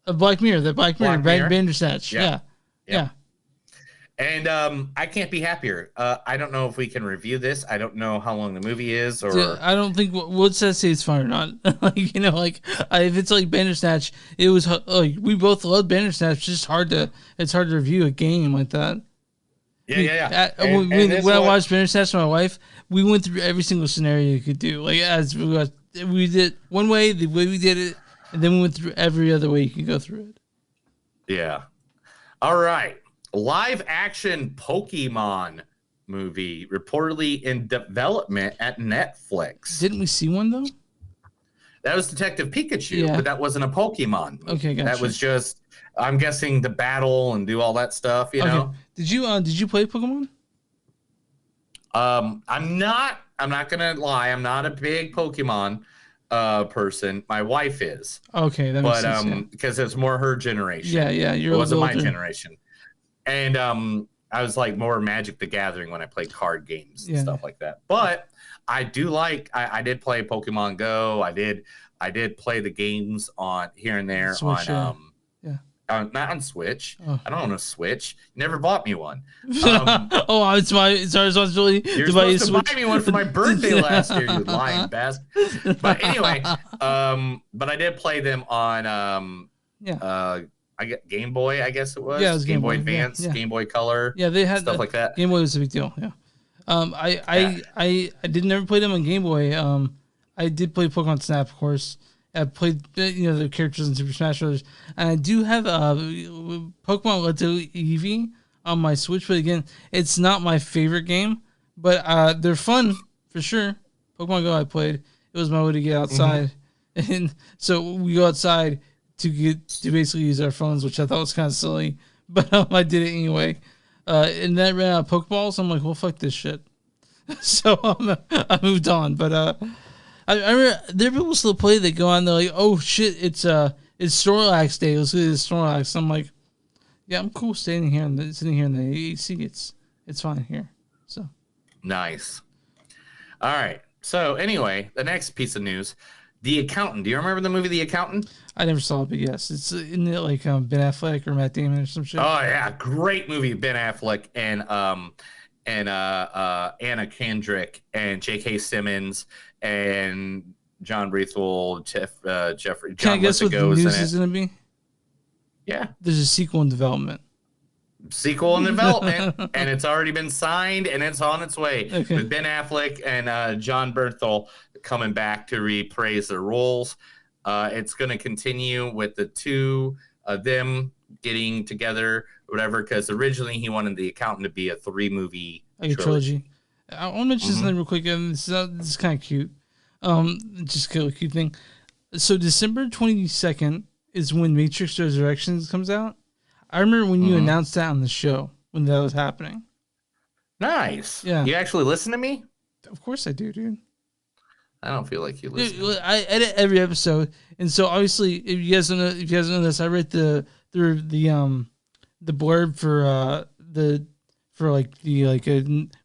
Black Mirror, Bandersnatch. Yeah. And I can't be happier. I don't know if we can review this. I don't know how long the movie is, or I don't think what says say it's fun or not. If it's like Bandersnatch, it was like we both love Bandersnatch. It's just hard to review a game like that. Yeah. When I watched Bandersnatch with my wife, we went through every single scenario you could do. Like as we did one way, the way we did it, and then we went through every other way you could go through it. Yeah. All right. Live action Pokemon movie reportedly in development at Netflix. Didn't we see one though? That was Detective Pikachu, Yeah. but that wasn't a Pokemon movie. Okay, gotcha. That was just, I'm guessing, the battle and do all that stuff, you know? Did you play Pokemon? I'm not gonna lie, I'm not a big Pokemon person. My wife is. Okay, that makes sense. Because it's more her generation. Yeah, it wasn't my generation. And I was like more Magic the Gathering when I played card games and stuff like that. But I do like I did play Pokemon Go. I did play the games on here and there Switch, on not on Switch. Oh. I don't own a Switch. You never bought me one. It's our responsibility. You're supposed to buy me one for my birthday last year, you lying bastard. But anyway, but I did play them on I get Game Boy, I guess it was. Yeah, it was Game Boy Advance, Game Boy Color. Yeah, they had stuff like that. Game Boy was a big deal. Yeah. I did never play them on Game Boy. I did play Pokemon Snap, of course. I played the characters in Super Smash Bros. And I do have Pokemon Let's Go Eevee on my Switch, but again, it's not my favorite game. But they're fun for sure. Pokemon Go I played. It was my way to get outside, and so we go outside to basically use our phones, which I thought was kind of silly, but I did it anyway. And then ran out of Pokeballs. I'm like, well, fuck this shit. So I moved on. But I remember there are people still play. They go on. They're like, oh shit, it's Snorlax Day. Let's do this Snorlax. I'm like, yeah, I'm cool sitting here in the AC. It's fine here. So nice. All right. So anyway, the next piece of news. The Accountant. Do you remember the movie The Accountant? I never saw it, but yes, it's in it like Ben Affleck or Matt Damon or some shit. Oh yeah, great movie. Ben Affleck and Anna Kendrick and J.K. Simmons and John Breathel, Jeffrey. Can I guess what the news is going to be? Yeah, there's a sequel in development. And it's already been signed and it's on its way. Okay. With Ben Affleck and John Berthel coming back to reprise their roles. It's going to continue with the two of them getting together, or whatever, because originally he wanted The Accountant to be a 3-movie trilogy. I want to mention something real quick. This is kind of cute. Just a cute thing. So December 22nd is when Matrix Resurrections comes out. I remember when you announced that on the show when that was happening. Nice. Yeah. You actually listen to me? Of course I do, dude. I don't feel like you listen. I edit every episode, and so obviously, if you guys know this, I write the blurb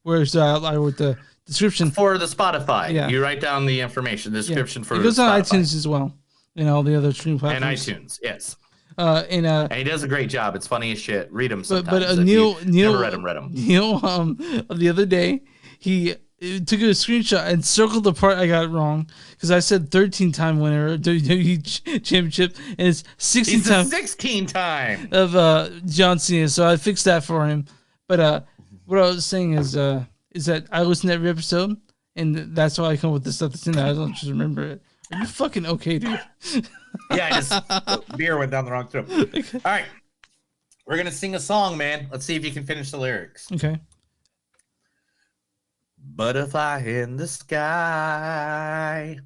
where's I wrote the description for the Spotify. Yeah. You write down the information, the description for it goes on Spotify. iTunes as well, and all the other streaming platforms. And iTunes, yes. And he does a great job. It's funny as shit. Read them sometimes. But Neil never read them. Neil, the other day he took a screenshot and circled the part I got wrong because I said 13-time winner of WWE Championship and it's 16 time of John Cena. So I fixed that for him. But what I was saying is that I listen to every episode and that's why I come up with the stuff that's in there. I don't just remember it. Are you fucking okay, dude? Yeah, beer went down the wrong throat. All right. We're going to sing a song, man. Let's see if you can finish the lyrics. Okay. Butterfly in the sky.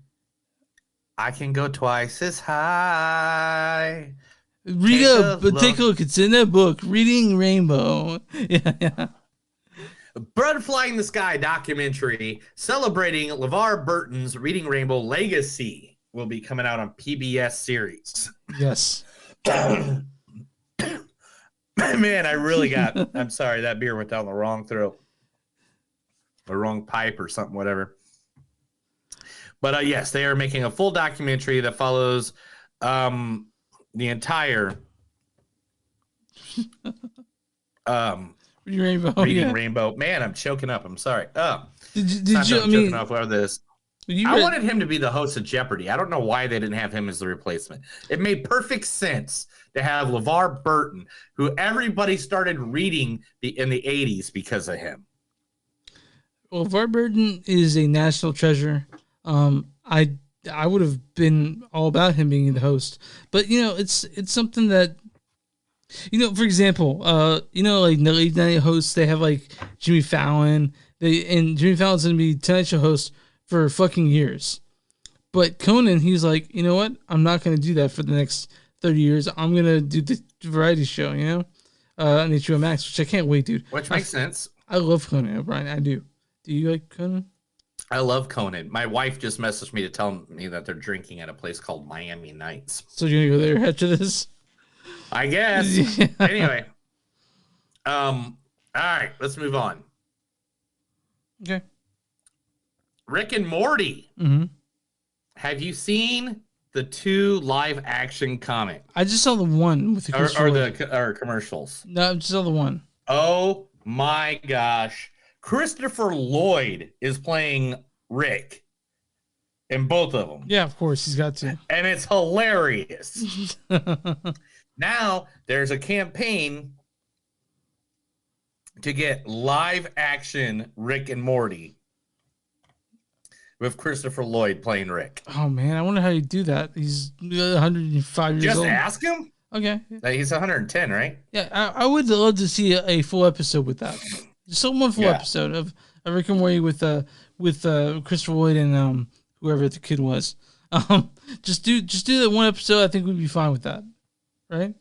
I can go twice as high. Take a look. It's in that book. Reading Rainbow. Yeah. Butterfly in the Sky documentary celebrating LeVar Burton's Reading Rainbow legacy will be coming out on PBS series. Yes. Man, I really I'm sorry, that beer went down the wrong throat. The wrong pipe or something, whatever. But yes, they are making a full documentary that follows the entire Reading Rainbow. Man, I'm choking up. I'm sorry. Did you? Choking up over this. I wanted him to be the host of Jeopardy. I don't know why they didn't have him as the replacement. It made perfect sense to have LeVar Burton, who everybody started reading in the 80s because of him. Well, LeVar Burton is a national treasure. I would have been all about him being the host, but it's something that For example, like the late night hosts, they have like Jimmy Fallon. Jimmy Fallon's gonna be Tonight Show host for fucking years. But Conan, he's like, you know what? I'm not gonna do that for the next 30 years. I'm gonna do the variety show, on HBO Max, which I can't wait, dude. Which makes sense. I love Conan O'Brien. I do. Do you like Conan? I love Conan. My wife just messaged me to tell me that they're drinking at a place called Miami Nights. So you're gonna go there after this? I guess. Yeah. Anyway. All right, let's move on. Okay. Rick and Morty. Mm-hmm. Have you seen the 2 live action comic? I just saw the one with the or commercials. No, I just saw the one. Oh my gosh. Christopher Lloyd is playing Rick in both of them. Yeah, of course. He's got to. And it's hilarious. Now, there's a campaign to get live action Rick and Morty with Christopher Lloyd playing Rick. Oh, man. I wonder how you do that. He's 105 years old. Just ask him. Okay. He's 110, right? Yeah, I would love to see a full episode with that. Just one full episode of Rick and Morty with Christopher Lloyd and whoever the kid was. Just do that one episode. I think we'd be fine with that, right?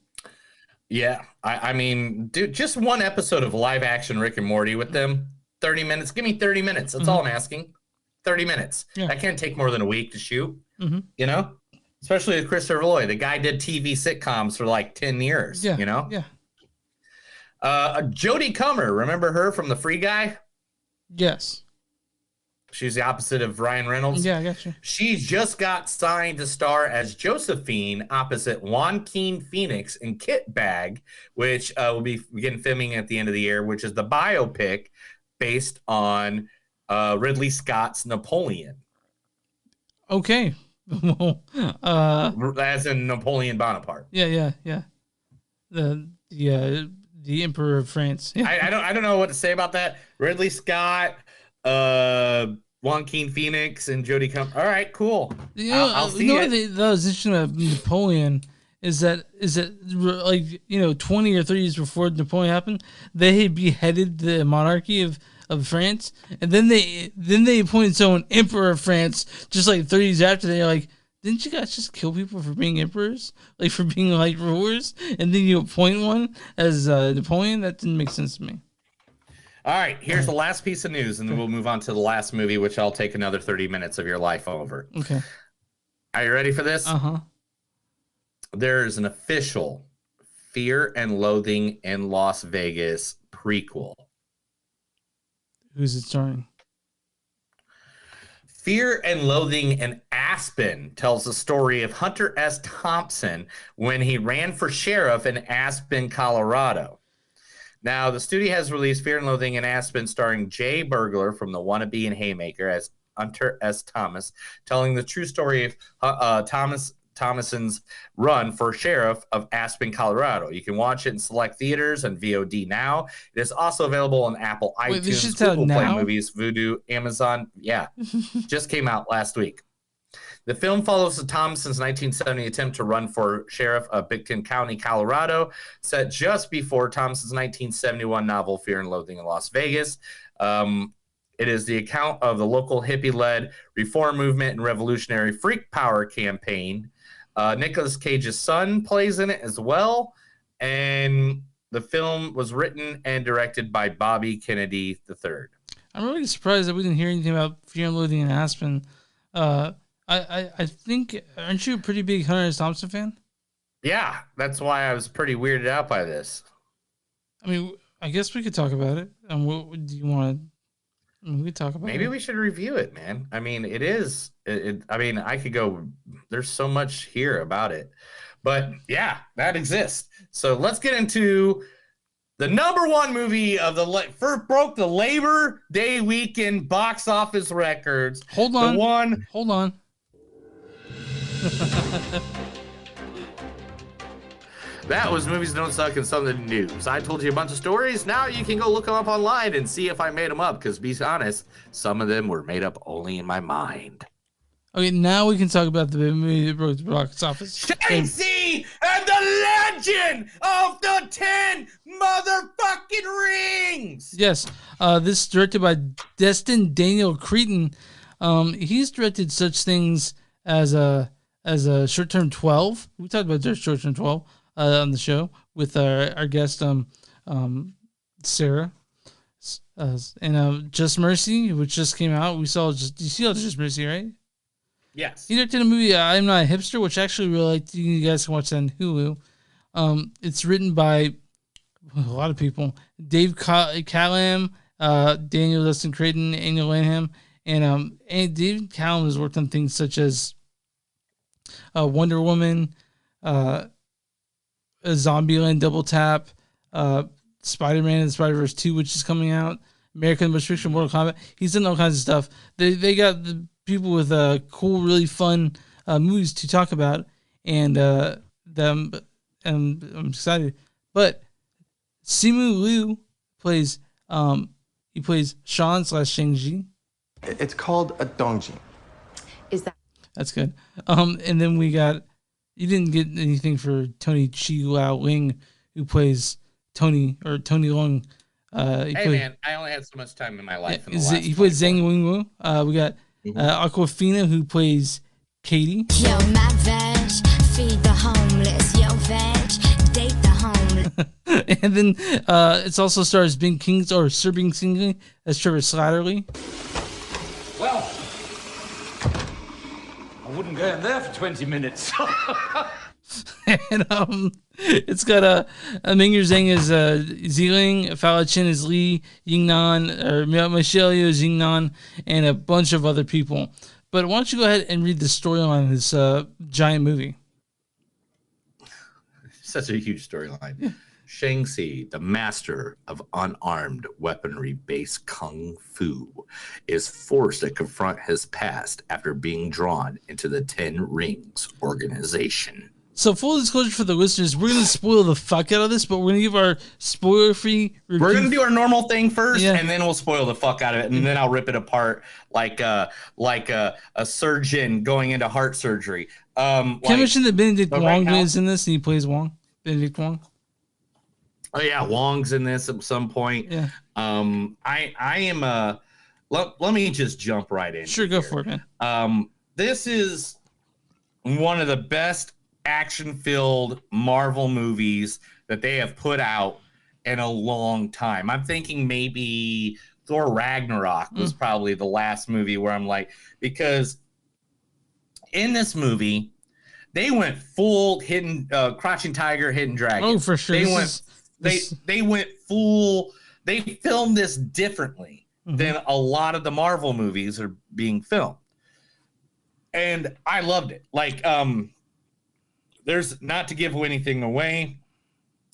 Yeah, I mean, dude, just one episode of live action Rick and Morty with them. 30 minutes. Give me 30 minutes. That's all I'm asking. 30 minutes. Yeah. That can't take more than a week to shoot. Mm-hmm. Especially with Christopher Lloyd. The guy did TV sitcoms for like 10 years. Yeah. Yeah. Jodie Comer, remember her from The Free Guy? Yes. She's the opposite of Ryan Reynolds. Yeah, I got you. She just got signed to star as Josephine opposite Joaquin Phoenix in Kit Bag, which will be begin filming at the end of the year, which is the biopic based on Ridley Scott's Napoleon. Okay. As in Napoleon Bonaparte. Yeah. The Emperor of France. Yeah. I don't know what to say about that. Ridley Scott, Joaquin Phoenix, and Jodie Comer. All right, cool. I'll see it. That was interesting about Napoleon is that like 20 or 30 years before Napoleon happened, they had beheaded the monarchy of France, and then they appointed someone Emperor of France just like 30 years after. They're like, didn't you guys just kill people for being emperors, like for being like rulers, and then you appoint one as Napoleon? That didn't make sense to me. All right, here's the last piece of news, and then we'll move on to the last movie, which I'll take another 30 minutes of your life over. Okay. Are you ready for this? Uh-huh. There's an official Fear and Loathing in Las Vegas prequel. Who's it starring? Fear and Loathing in Aspen tells the story of Hunter S. Thompson when he ran for sheriff in Aspen, Colorado. Now, the studio has released Fear and Loathing in Aspen starring Jay Burglar from The Wannabe and Haymaker as Hunter S. Thomas, telling the true story of Thomason's run for sheriff of Aspen, Colorado. You can watch it in select theaters and VOD now. It is also available on Apple, iTunes, Google Play Movies, Vudu, Amazon. Yeah, just came out last week. The film follows the Thomason's 1970 attempt to run for sheriff of Bickton County, Colorado, set just before Thomason's 1971 novel Fear and Loathing in Las Vegas. It is the account of the local hippie-led reform movement and revolutionary freak power campaign. Nicolas Cage's son plays in it as well, and the film was written and directed by Bobby Kennedy III. I'm really surprised that we didn't hear anything about Fear and Loathing in Aspen. I think, aren't you a pretty big Hunter S. Thompson fan? Yeah, that's why I was pretty weirded out by this. I mean, I guess we could talk about it. And what do you want to? We could talk about it. Maybe we should review it, man. I mean, it is. I mean, I could go. There's so much here about it, but yeah, that exists. So let's get into the #1 movie of first broke the Labor Day weekend box office records. Hold on. That was Movies Don't Suck and Something News. I told you a bunch of stories. Now you can go look them up online and see if I made them up. Because, be honest, some of them were made up only in my mind. Okay, now we can talk about the movie that broke the box office. Shang-Chi and the Legend of the motherfucking rings. Yes. This is directed by Destin Daniel Cretton. He's directed such things as a Short Term 12. We talked about Short Term 12 on the show with our guest Sarah. And Just Mercy, which just came out. You see all Just Mercy, right? Yes. He directed a movie, I'm Not a Hipster, which I actually really liked. You guys can watch that on Hulu. It's written by a lot of people. Dave Callum, Daniel Dustin Creighton, Anya Lanham, and Dave Callum has worked on things such as Wonder Woman, Zombieland Double Tap, Spider-Man and the Spider-Verse 2, which is coming out, American Most Fiction, Mortal Kombat. He's done all kinds of stuff. They got the people with cool, really fun movies to talk about, and I'm excited. But Simu Liu plays Sean/Shang-Chi. It's called a dongjin. Is that? That's good. And then we got, you didn't get anything for Tony Chi Lao Ling, who plays Tony Long. Man, I only had so much time in my life. He plays Zhang Wingwu. We got Aquafina, who plays Katie. Yo, my veg, feed the homeless. Yo, veg, date the homeless. And then it also stars Ben Kingsley, or Sir Ben Kingsley, as Trevor Slattery. Well, I wouldn't go in there for 20 minutes. And it's got Mingyu Zhang as Ziling, Fala Chen as Li, Yingnan, or Michelle Yeoh as Yingnan, and a bunch of other people. But why don't you go ahead and read the storyline of this giant movie? Such a huge storyline. Yeah. Shang-Chi, the master of unarmed weaponry-based kung fu, is forced to confront his past after being drawn into the 10 Rings organization. So full disclosure for the listeners, we're going to spoil the fuck out of this, but we're going to give our spoiler-free review. We're going to do our normal thing first, and then we'll spoil the fuck out of it, and then I'll rip it apart like a surgeon going into heart surgery. Can I mention that Benedict Wong is in this, and he plays Wong? Benedict Wong? Oh, yeah, Wong's in this at some point. Yeah. I am let me just jump right in. Sure, go for it, man. This is one of the best action-filled Marvel movies that they have put out in a long time. I'm thinking maybe Thor Ragnarok was probably the last movie where I'm like, because in this movie, they went full hidden, Crouching Tiger, Hidden Dragon. Oh, for sure. They went full. They filmed this differently than a lot of the Marvel movies are being filmed, and I loved it. Like, there's, not to give anything away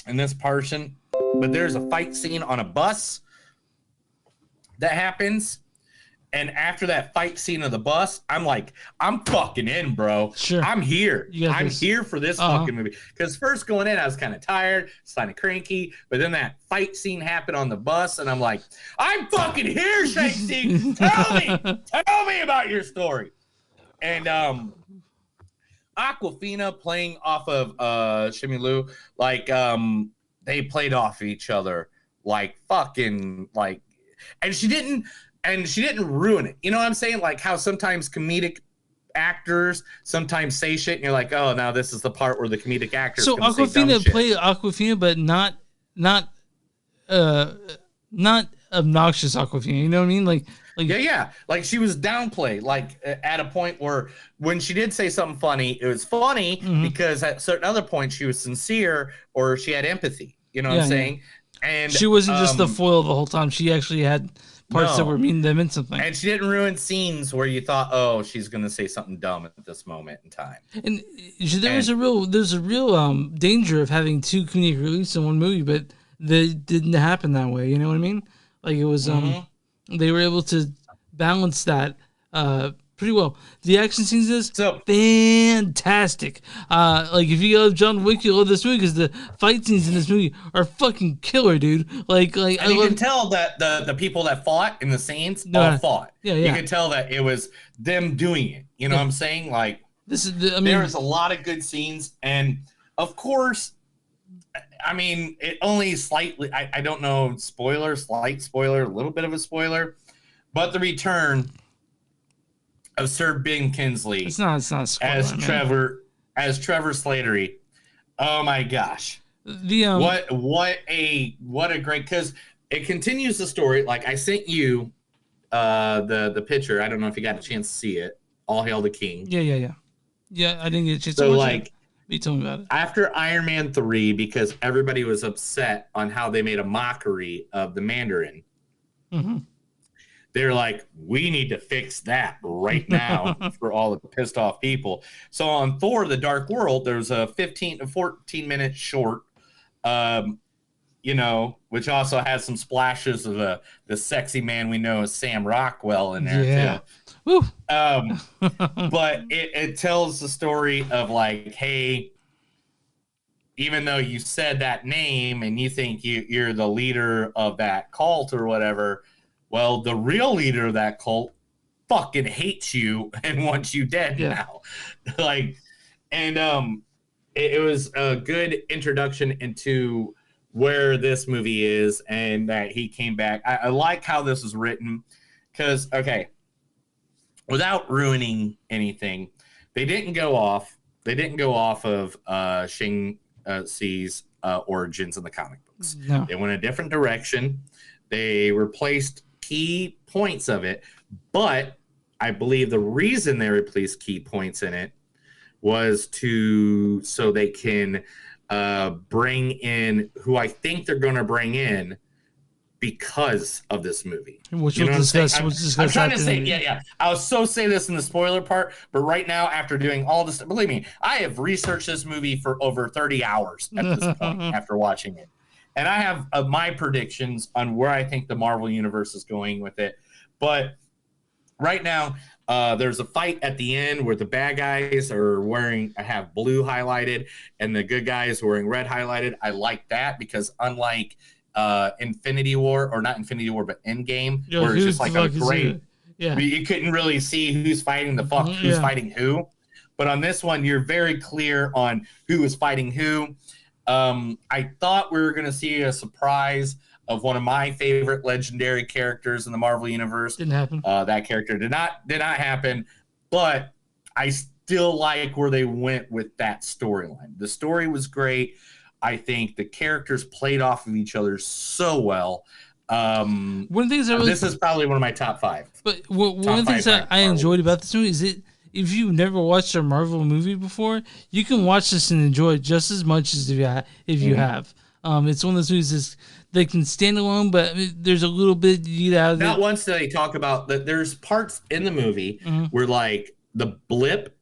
in this portion, but there's a fight scene on a bus that happens. And after that fight scene of the bus, I'm like, I'm fucking in, bro. Sure. I'm here. I'm here for this fucking movie. Because first going in, I was kind of tired, kind of cranky. But then that fight scene happened on the bus, and I'm like, I'm fucking here, Shang-Chi. Tell me about your story. And Aquafina playing off of Simu Liu, like they played off each other like fucking like, and she didn't ruin it. You know what I'm saying? Like how sometimes comedic actors sometimes say shit and you're like, oh, now this is the part where the comedic actor. So Aquafina played Aquafina, but not obnoxious Aquafina. You know what I mean? Like yeah. Like she was downplayed. Like at a point where when she did say something funny, it was funny because at certain other points she was sincere or she had empathy. You know what I'm saying? And she wasn't just the foil the whole time. She actually had parts that were meant something. And she didn't ruin scenes where you thought, oh, she's gonna say something dumb at this moment in time. And there's a real danger of having two comedic reliefs in one movie, but they didn't happen that way. You know what I mean? Like it was they were able to balance that pretty well. The action scenes is fantastic. Like if you love John Wick, you love this movie because the fight scenes in this movie are fucking killer, dude. Like and you can tell that the people that fought in the scenes all fought. Yeah. You can tell that it was them doing it. You know what I'm saying? Like this is there was a lot of good scenes, and of course, I mean, it only slightly. I don't know. Spoiler, slight spoiler, a little bit of a spoiler, but the return of Sir Ben Kingsley It's not a spoiler, as man. Trevor Slattery. Oh my gosh! What a great, because it continues the story. Like, I sent you the picture. I don't know if you got a chance to see it. All Hail the King. Yeah, I didn't get a chance So to watch like, it. You told me about it. After Iron Man 3, because everybody was upset on how they made a mockery of the Mandarin, they're like, we need to fix that right now for all the pissed off people. So on Thor: The Dark World, there's a 15 to 14 minute short, which also has some splashes of the sexy man we know as Sam Rockwell in there too. Woo. But it tells the story of like, hey, even though you said that name and you think you're the leader of that cult or whatever, well, the real leader of that cult fucking hates you and wants you dead now. Like, and it was a good introduction into where this movie is and that he came back. I like how this is written because, okay, without ruining anything, they didn't go off of Shang-Chi's origins in the comic books. No. They went a different direction. They replaced key points of it, but I believe the reason they replaced key points in it was so they can bring in who I think they're going to bring in because of this movie. Which you know we'll discuss. I'm trying to say, I was so say this in the spoiler part, but right now, after doing all this, believe me, I have researched this movie for over 30 hours at this point after watching it. And I have my predictions on where I think the Marvel Universe is going with it. But right now, there's a fight at the end where the bad guys have blue highlighted and the good guys wearing red highlighted. I like that because unlike Infinity War, or not Infinity War, but Endgame, where it's just like a great, you couldn't really see who's fighting who's fighting who. But on this one, you're very clear on who is fighting who. I thought we were going to see a surprise of one of my favorite legendary characters in the Marvel Universe. Didn't happen. That character did not happen, but I still like where they went with that storyline. The story was great. I think the characters played off of each other so well. One of the things this is probably one of my top 5. But one of the things that I enjoyed about this movie is if you've never watched a Marvel movie before, you can watch this and enjoy it just as much as if you have. It's one of those movies that can stand alone, but there's a little bit you get out of it. Not once did they talk about that. There's parts in the movie where, like, the blip,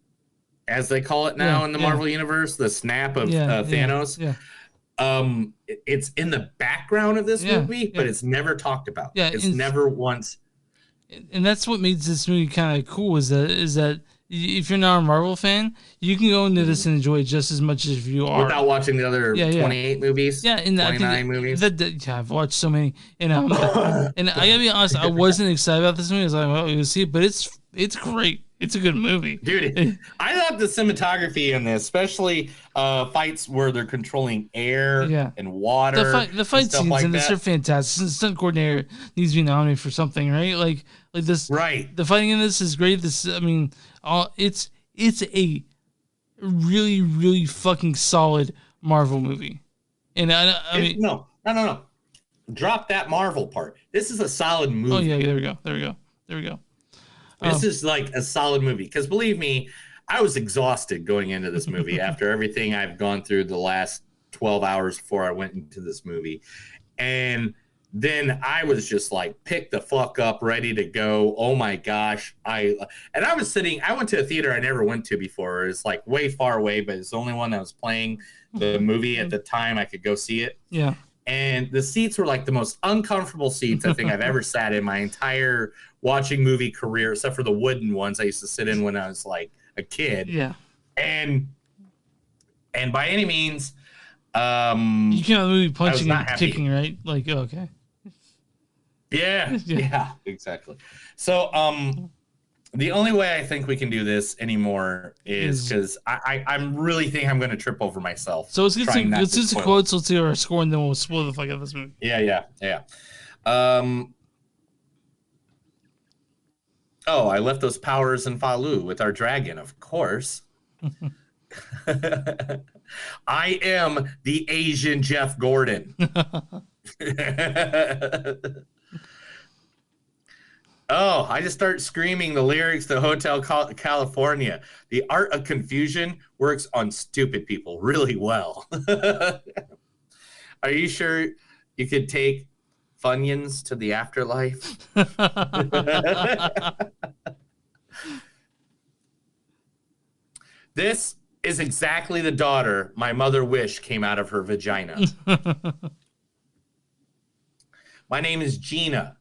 as they call it now in the Marvel Universe, the snap of Thanos. It's in the background of this movie, but it's never talked about. It's never once. And that's what makes this movie kind of cool. Is that if you're not a Marvel fan, you can go into this and enjoy it just as much as if you are. Without watching the other 28 movies? Yeah, and 29 movies? I've watched so many. And I gotta be honest, I wasn't excited about this movie. I was like, well, you'll see it, but it's great. It's a good movie. Dude, I thought the cinematography in this, especially fights where they're controlling air and water. The fight scenes like in this are fantastic. Stunt coordinator needs to be nominated for something, right? Like this. Right. The fighting in this is great. It's a really, really fucking solid Marvel movie. And I mean, no. Drop that Marvel part. This is a solid movie. Oh yeah, there we go. This is like a solid movie. Because believe me, I was exhausted going into this movie after everything I've gone through the last 12 hours before I went into this movie. And then I was just like, pick the fuck up, ready to go. Oh my gosh. I went to a theater I never went to before. It's like way far away, but it's the only one that was playing the movie at the time I could go see it. Yeah. And the seats were like the most uncomfortable seats I think I've ever sat in my entire watching movie career, except for the wooden ones I used to sit in when I was like a kid. Yeah. And by any means, you cannot really punching and kicking, right? Like, okay. Yeah, exactly. So The only way I think we can do this anymore is because I'm really think I'm going to trip over myself. So let's get some quotes. Let's see our score, and then we'll spoil the fuck out of this movie. Yeah. Oh, I left those powers in Falu with our dragon, of course. I am the Asian Jeff Gordon. Oh, I just start screaming the lyrics to Hotel California. The art of confusion works on stupid people really well. Are you sure you could take Funyuns to the afterlife? This is exactly the daughter my mother wished came out of her vagina. My name is Gina.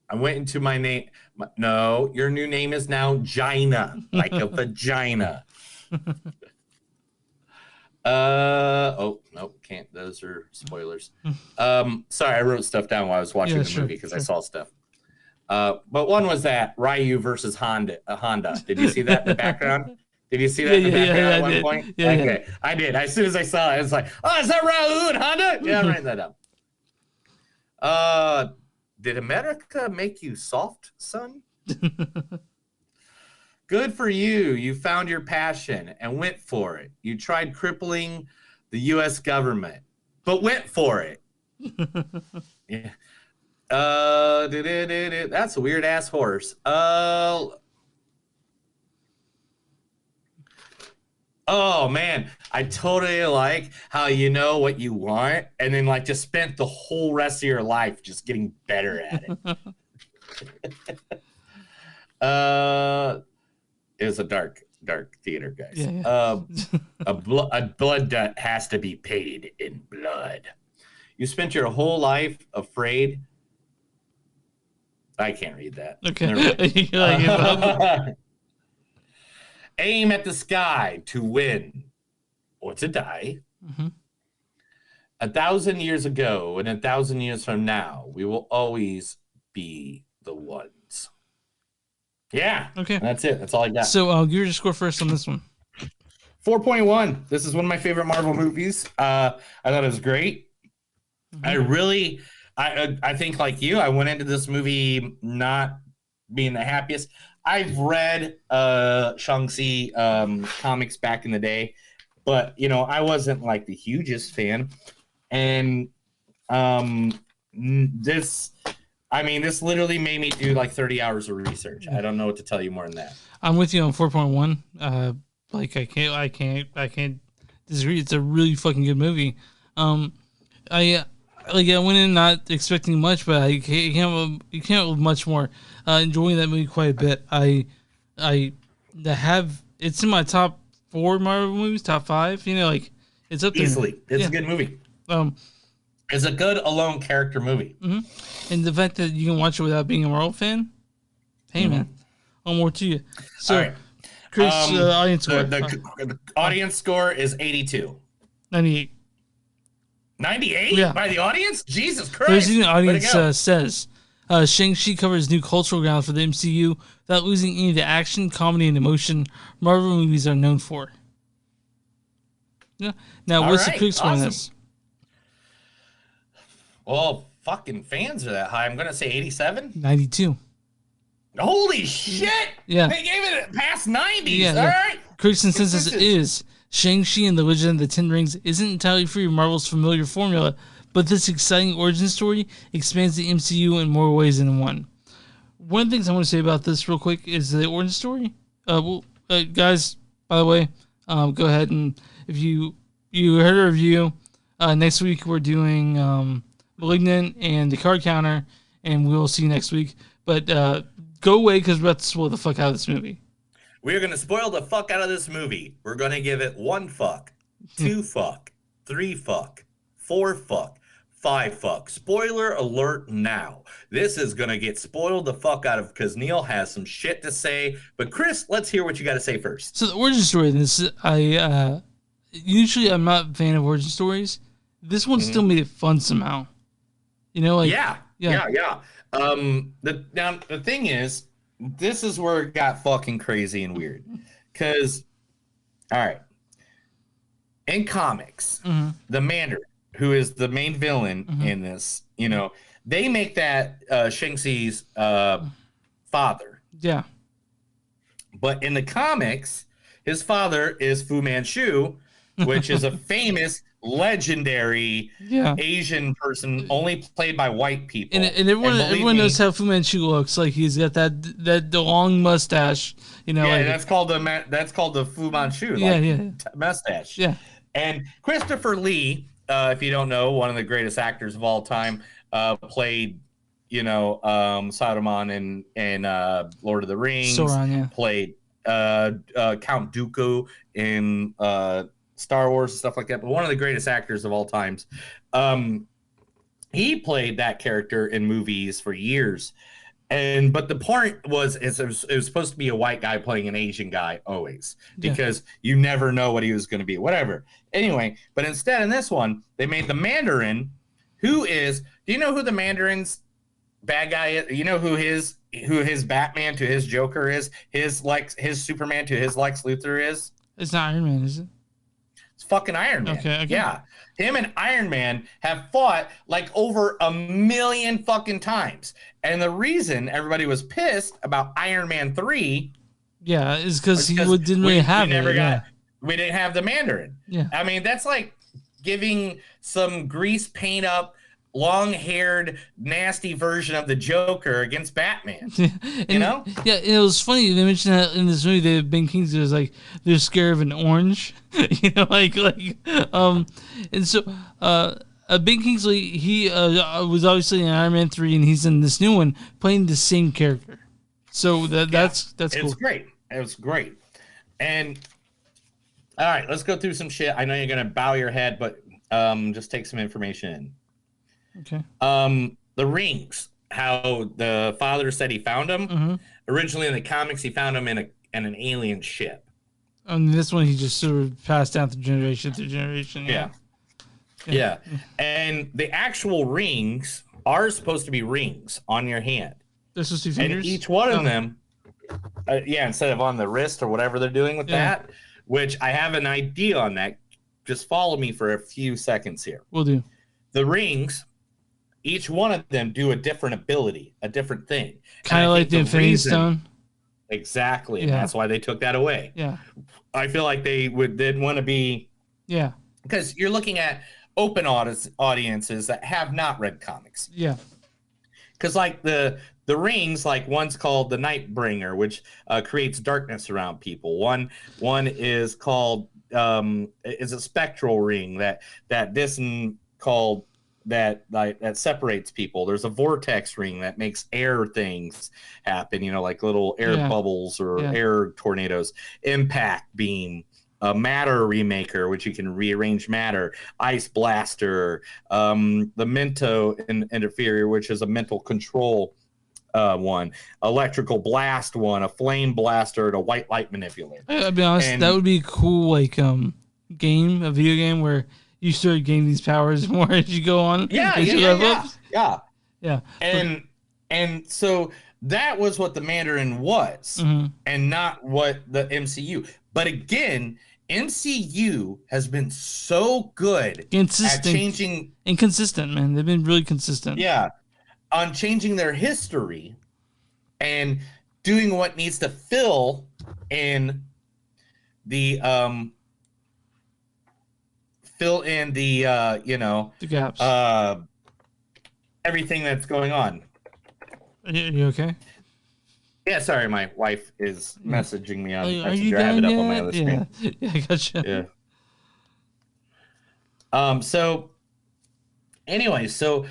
I went into my name. No, your new name is now Gina, like a vagina. Oh, no, can't. Those are spoilers. Sorry, I wrote stuff down while I was watching the movie because I saw stuff. But one was that Ryu versus Honda. Did you see that in the background? Did you see that in the background at one point? Okay, I did. As soon as I saw it, I was like, oh, is that Ryu and Honda? Yeah, I'm writing that up. Did America make you soft, son? Good for you. You found your passion and went for it. You tried crippling the U.S. government, but went for it. Yeah. That's a weird ass horse. Oh man, I totally like how you know what you want and then like just spent the whole rest of your life just getting better at it. It was a dark theater, guys. A blood debt has to be paid in blood. You spent your whole life afraid. I can't read that. Okay. Aim at the sky to win or to die. 1,000 years ago and 1,000 years from now, we will always be the ones. Yeah. Okay. That's it. That's all I got. So I'll give your score first on this one. 4.1. This is one of my favorite Marvel movies. I thought it was great. I think like you, I went into this movie not being the happiest. I've read Shang-Chi comics back in the day, but I wasn't like the hugest fan. And this literally made me do like 30 hours of research. I don't know what to tell you more than that. I'm with you on 4.1. Like I can't disagree. It's a really fucking good movie. I went in not expecting much, but you can't have much more. Enjoying that movie quite a bit. It's in my top 4 Marvel movies, top 5. It's up there. Easily. It's a good movie. It's a good alone character movie. And the fact that you can watch it without being a Marvel fan, hey man, one more to you. So, all right. Chris, audience score. The audience score is 82. 98. 98 Yeah. By the audience? Jesus Christ. Thursday, the audience says Shang-Chi covers new cultural ground for the MCU without losing any of the action, comedy, and emotion Marvel movies are known for. Yeah. Now, what's the critic score on this? Well, fucking fans are that high. I'm going to say 87. 92. Holy shit! Yeah. They gave it past 90s. Yeah, All right. Critics' consensus is Shang-Chi and the Legend of the Ten Rings isn't entirely free of Marvel's familiar formula, but this exciting origin story expands the MCU in more ways than one. One of the things I want to say about this real quick is the origin story. Guys, by the way, go ahead and if you heard a review, next week we're doing Malignant and the Card Counter, and we'll see you next week. But go away because we're about to spoil the fuck out of this movie. We're going to spoil the fuck out of this movie. We're going to give it 1 fuck, 2 fuck, 3 fuck, 4 fuck, 5 fuck. Spoiler alert now. This is going to get spoiled the fuck out of because Neil has some shit to say. But Chris, let's hear what you got to say first. So the origin story, usually I'm not a fan of origin stories. This one still made it fun somehow. Yeah. The thing is, this is where it got fucking crazy and weird. Because, all right, in comics, the Mandarin, who is the main villain in this, you know, they make that Shang-Chi's father. Yeah. But in the comics, his father is Fu Manchu, which is a famous, legendary Asian person only played by white people. And everyone knows how Fu Manchu looks. Like he's got that long mustache. You know, yeah, like, that's called the Fu Manchu. Mustache. Yeah. And Christopher Lee, if you don't know, one of the greatest actors of all time, played, you know, Saruman in Lord of the Rings. Sauron, yeah. Played Count Dooku in Star Wars and stuff like that. But one of the greatest actors of all times. He played that character in movies for years. But the point was, it was supposed to be a white guy playing an Asian guy always, because you never know what he was going to be, whatever. Anyway, but instead in this one, they made the Mandarin, who is, do you know who the Mandarin's bad guy is? You know who his Batman to his Joker is? His Superman to his Lex Luthor is? It's not Iron Man, is it? It's fucking Iron Man. Okay. Yeah. Him and Iron Man have fought like over 1 million fucking times. And the reason everybody was pissed about Iron Man 3 is because he didn't really have it. We didn't have the Mandarin. Yeah. I mean, that's like giving some grease paint up, long-haired, nasty version of the Joker against Batman. You know? Yeah, it was funny. They mentioned that in this movie that Ben Kingsley was like, they're scared of an orange. You know, and so Ben Kingsley, he was obviously in Iron Man 3, and he's in this new one playing the same character. So that's cool. It's great. It was great. And all right, let's go through some shit. I know you're gonna bow your head, but just take some information in. Okay. The rings, how the father said he found them. Originally in the comics, he found them in an alien ship. And this one, he just sort of passed down through generation to generation. Yeah. And the actual rings are supposed to be rings on your hand. They're supposed to be fingers? And each one of them, instead of on the wrist or whatever they're doing with that, which I have an idea on that. Just follow me for a few seconds here. Will do. The rings, each one of them do a different ability, a different thing. Kind of like the Infinity Stone. Exactly. And that's why they took that away. Yeah. I feel like they'd want to be. Yeah. Because you're looking at open audiences that have not read comics. Yeah. Because like the rings, like one's called the Nightbringer, which creates darkness around people. One is called is a spectral ring that this called that separates people. There's a vortex ring that makes air things happen, you know, like little air bubbles or air tornadoes. Impact beam, a matter remaker, which you can rearrange matter. Ice blaster, the Mento interferior, which is a mental control one. Electrical blast one, a flame blaster, and a white light manipulator. I'll be honest, that would be a cool a video game where you start gaining these powers more as you go on. Yeah. And so that was what the Mandarin was, and not what the MCU. But again, MCU has been so good at changing. Inconsistent, man. They've been really consistent. Yeah. On changing their history and doing what needs to fill in the the gaps, everything that's going on. Are you okay? Yeah, sorry, my wife is messaging me on Are you I have it done up on my yet? other screen. Yeah, I gotcha. Yeah. So anyway, so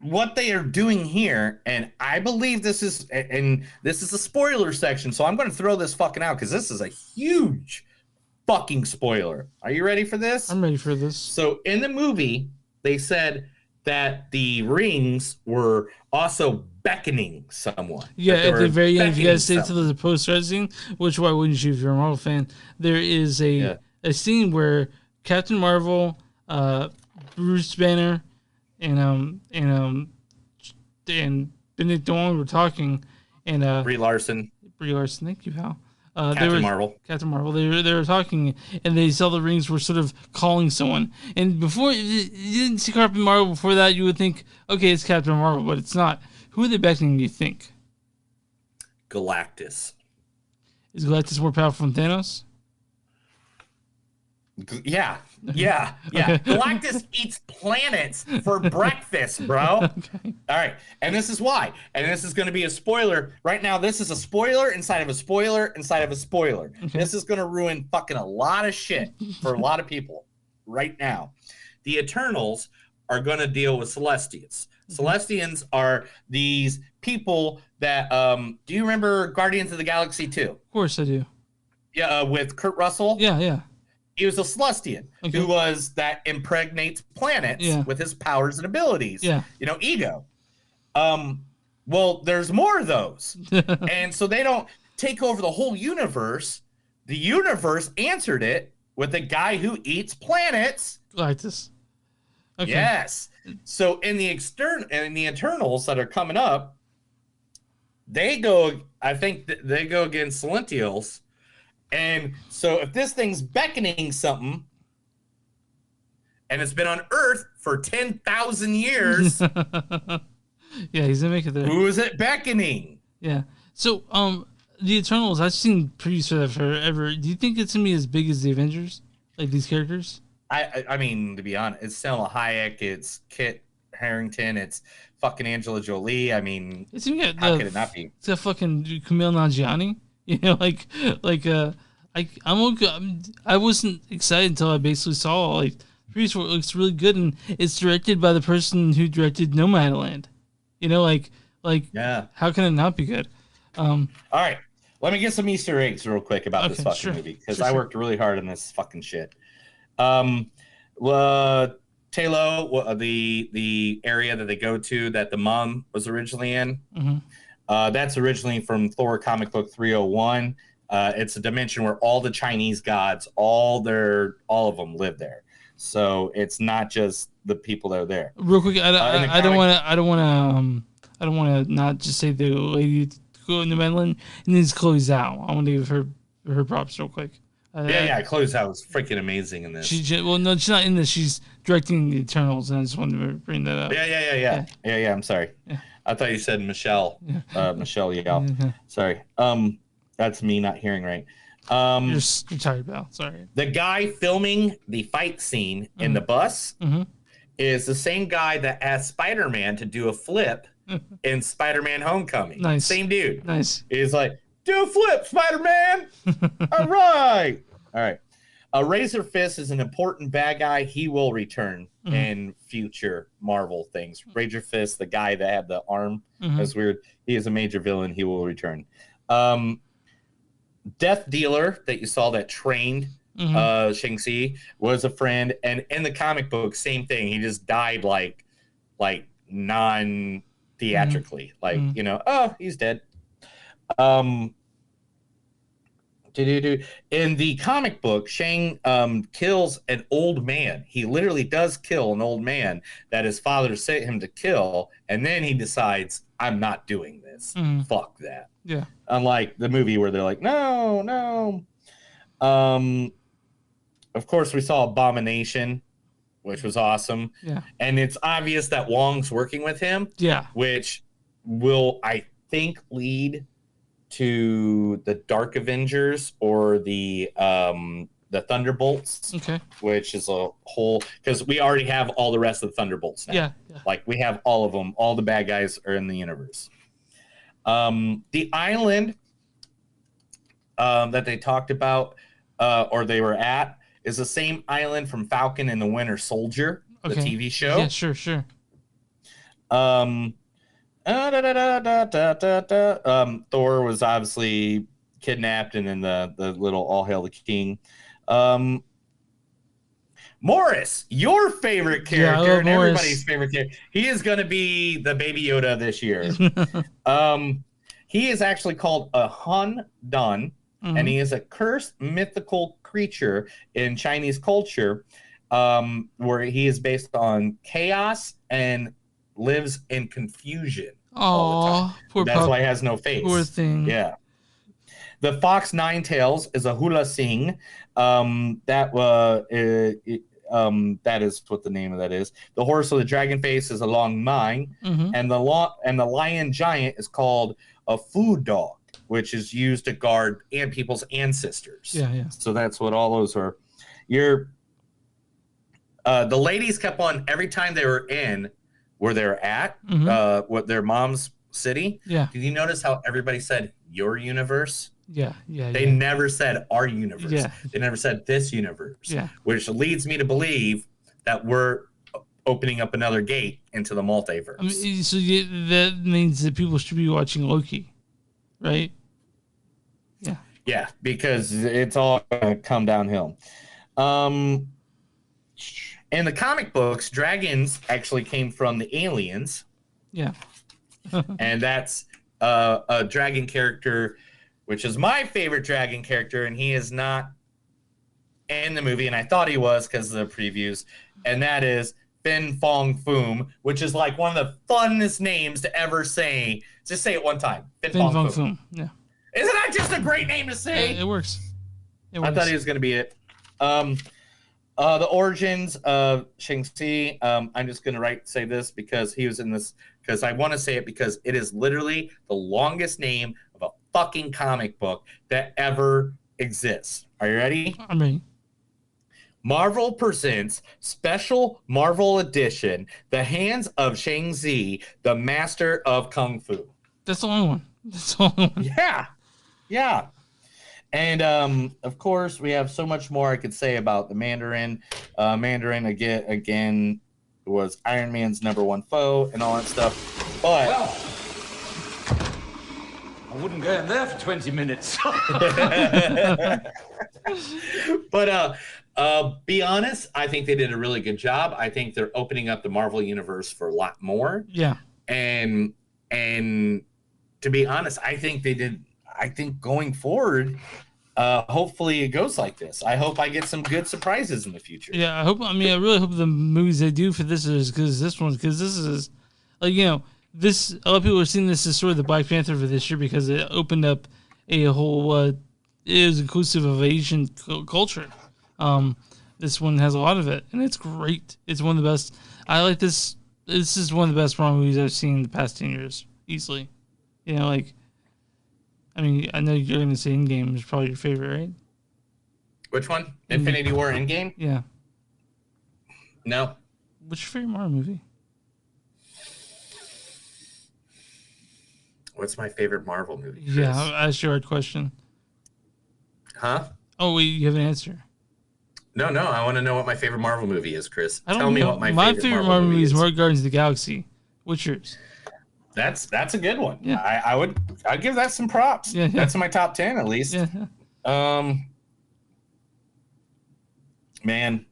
what they are doing here, and I believe this is a spoiler section, so I'm going to throw this fucking out because this is a huge fucking spoiler. Are you ready for this? I'm ready for this. So in the movie, they said that the rings were also beckoning someone. Yeah, at the very end, if you guys stay to the post-credit scene, which why wouldn't you if you're a Marvel fan? There is a scene where Captain Marvel, Bruce Banner, and Benedict Wong were talking, and Brie Larson. Thank you, Val. Captain Marvel. Captain Marvel. They were talking, and they saw the rings were sort of calling someone. And before you didn't see Captain Marvel before that, you would think, okay, it's Captain Marvel, but it's not. Who are they beckoning? Do you think? Galactus. Is Galactus more powerful than Thanos? Yeah. Okay. Galactus eats planets for breakfast, bro. Okay. All right. And this is why. And this is going to be a spoiler. Right now, this is a spoiler inside of a spoiler inside of a spoiler. Okay. This is going to ruin fucking a lot of shit for a lot of people right now. The Eternals are going to deal with Celestians. Celestians are these people that, do you remember Guardians of the Galaxy 2? Of course I do. Yeah, with Kurt Russell? Yeah. He was a Celestian who was that impregnates planets with his powers and abilities. Yeah. Ego. Well, there's more of those. And so they don't take over the whole universe. The universe answered it with a guy who eats planets. Galactus. Okay. Yes. So in the Eternals that are coming up, they go against Celestials. And so if this thing's beckoning something and it's been on Earth for 10,000 years, yeah, he's gonna make it there. Who is it beckoning? Yeah. So the Eternals, I've seen previews for that forever. Do you think it's gonna be as big as the Avengers? Like these characters? I mean, to be honest, it's Selma Hayek, it's Kit Harington, it's fucking Angela Jolie. I mean, how could it not be? It's a fucking Kumail Nanjiani. I wasn't excited until I basically saw like the preview. It looks really good, and it's directed by the person who directed Nomadland. How can it not be good? All right, let me get some Easter eggs real quick about this fucking movie because I worked really hard on this fucking shit. Talo, the area that they go to that the mom was originally in, that's originally from Thor comic book 301. It's a dimension where all the Chinese gods, all of them live there. So it's not just the people that are there. Real quick, I don't want to not just say the lady go into Madeline and then Chloe Zhao. I want to give her props real quick. Chloe Zhao was freaking amazing in this. She's not in this. She's directing the Eternals, and I just wanted to bring that up. Yeah. I'm sorry. Yeah. I thought you said Michelle. Michelle Yao. Yeah. Sorry. That's me not hearing right. You're tired, Val. Sorry. The guy filming the fight scene in the bus is the same guy that asked Spider-Man to do a flip in Spider-Man Homecoming. Nice. Same dude. Nice. He's like, do a flip, Spider-Man. All right. Razor Fist is an important bad guy. He will return in future Marvel things. Razor Fist, the guy that had the arm. That's weird. He is a major villain. He will return. Death Dealer that you saw that trained Shang-Chi was a friend. And in the comic book, same thing. He just died like non-theatrically. He's dead. In the comic book, Shang kills an old man. He literally does kill an old man that his father sent him to kill, and then he decides, I'm not doing this. Fuck that. Yeah. Unlike the movie where they're like, no. Of course, we saw Abomination, which was awesome. Yeah. And it's obvious that Wong's working with him. Yeah. Which will, I think, lead to the Dark Avengers or the Thunderbolts. Okay. Which is a whole, because we already have all the rest of the Thunderbolts now. Yeah. Like we have all of them. All the bad guys are in the universe. The island that they talked about or they were at is the same island from Falcon and the Winter Soldier, the TV show. Yeah, sure. Thor was obviously kidnapped, and then the little All Hail the King. Morris, your favorite character and everybody's favorite character. He is going to be the Baby Yoda this year. He is actually called a Han Dan, and he is a cursed mythical creature in Chinese culture, where he is based on chaos and lives in confusion. all the time. Poor That's pup. why he has no face. Poor thing. Yeah. The fox nine tails is a hula sing. That is what the name of that is. The horse with the dragon face is a long mine, and the lion giant is called a food dog, which is used to guard people's ancestors. Yeah. So that's what all those are. The ladies kept on every time they were in where they're at, what their mom's city. Yeah. Did you notice how everybody said your universe? Yeah. They never said our universe. Yeah. They never said this universe. Yeah. Which leads me to believe that we're opening up another gate into the multiverse. I mean, so that means that people should be watching Loki, right? Yeah. Yeah, because it's all gonna come downhill. In the comic books, dragons actually came from the aliens. Yeah. And that's a dragon character, which is my favorite dragon character, and he is not in the movie, and I thought he was because of the previews, and that is Fin Fong Foom, which is like one of the funnest names to ever say. Just say it one time. Fin Fong Foom. Yeah. Isn't that just a great name to say? It works. I thought he was going to be it. The origins of Shang-Chi, I'm just going to say this because he was in this, because I want to say it because it is literally the longest name of a fucking comic book that ever exists. Are you ready? I'm ready. Marvel presents Special Marvel Edition, The Hands of Shang-Chi, the Master of Kung Fu. That's the only one. That's the only one. Yeah. And, of course, we have so much more I could say about the Mandarin. Mandarin, again, was Iron Man's #1 foe and all that stuff. But... Well, I wouldn't go in there for 20 minutes. But, be honest, I think they did a really good job. I think they're opening up the Marvel Universe for a lot more. Yeah. And to be honest, I think they did... I think going forward, hopefully it goes like this. I hope I get some good surprises in the future. Yeah, I really hope the movies they do for this is because this is, like, you know, this, a lot of people are seeing this as sort of the Black Panther for this year because it opened up a whole, it is inclusive of Asian culture. This one has a lot of it, and it's great. It's one of the best. I like this. This is one of the best Marvel movies I've seen in the past 10 years, easily. You know, like, I mean, I know you're going to say Endgame is probably your favorite, right? Which one? Infinity War Endgame? Yeah. No. What's your favorite Marvel movie? What's my favorite Marvel movie, Chris? Yeah, I asked you a hard question. Huh? Oh, wait, you have an answer. No, I want to know what my favorite Marvel movie is, Chris. Tell me what my favorite Marvel movie is. More Guardians of the Galaxy. What's yours? That's a good one. Yeah. I'd give that some props. Yeah. That's in my top 10 at least. Yeah. Man,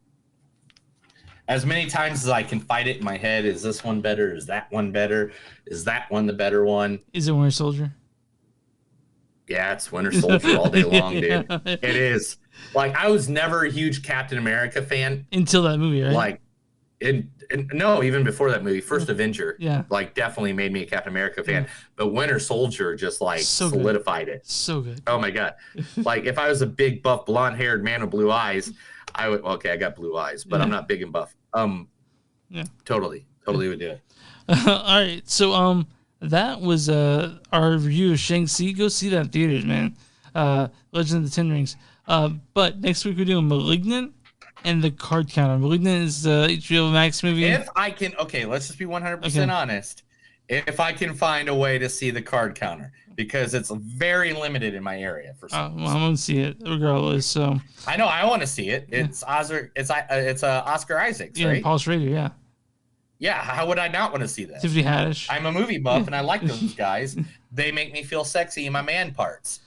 as many times as I can fight it in my head, is this one better? Is that one better? Is that one the better one? Is it Winter Soldier? Yeah, it's Winter Soldier all day long, dude. It is. Like, I was never a huge Captain America fan until that movie, right? Like, no, even before that movie, First Avenger, yeah, like definitely made me a Captain America fan. Yeah. But Winter Soldier just like solidified it. So good. Oh my god! Like if I was a big buff, blonde-haired man with blue eyes, I would. Okay, I got blue eyes, but I'm not big and buff. Yeah, totally would do it. All right, so that was our review of Shang-Chi. Go see that in theaters, man. Legend of the Ten Rings. But next week we're doing Malignant and the Card Counter. Malignant is the HBO Max movie. If I can, let's just be 100% honest. If I can find a way to see the Card Counter, because it's very limited in my area for some reason. I'm gonna see it regardless. So I know I want to see it. It's Oscar. It's Oscar Isaacs, right? Paul Schrader, yeah. Yeah, how would I not want to see that? Tiffany Haddish. I'm a movie buff, and I like those guys. They make me feel sexy in my man parts.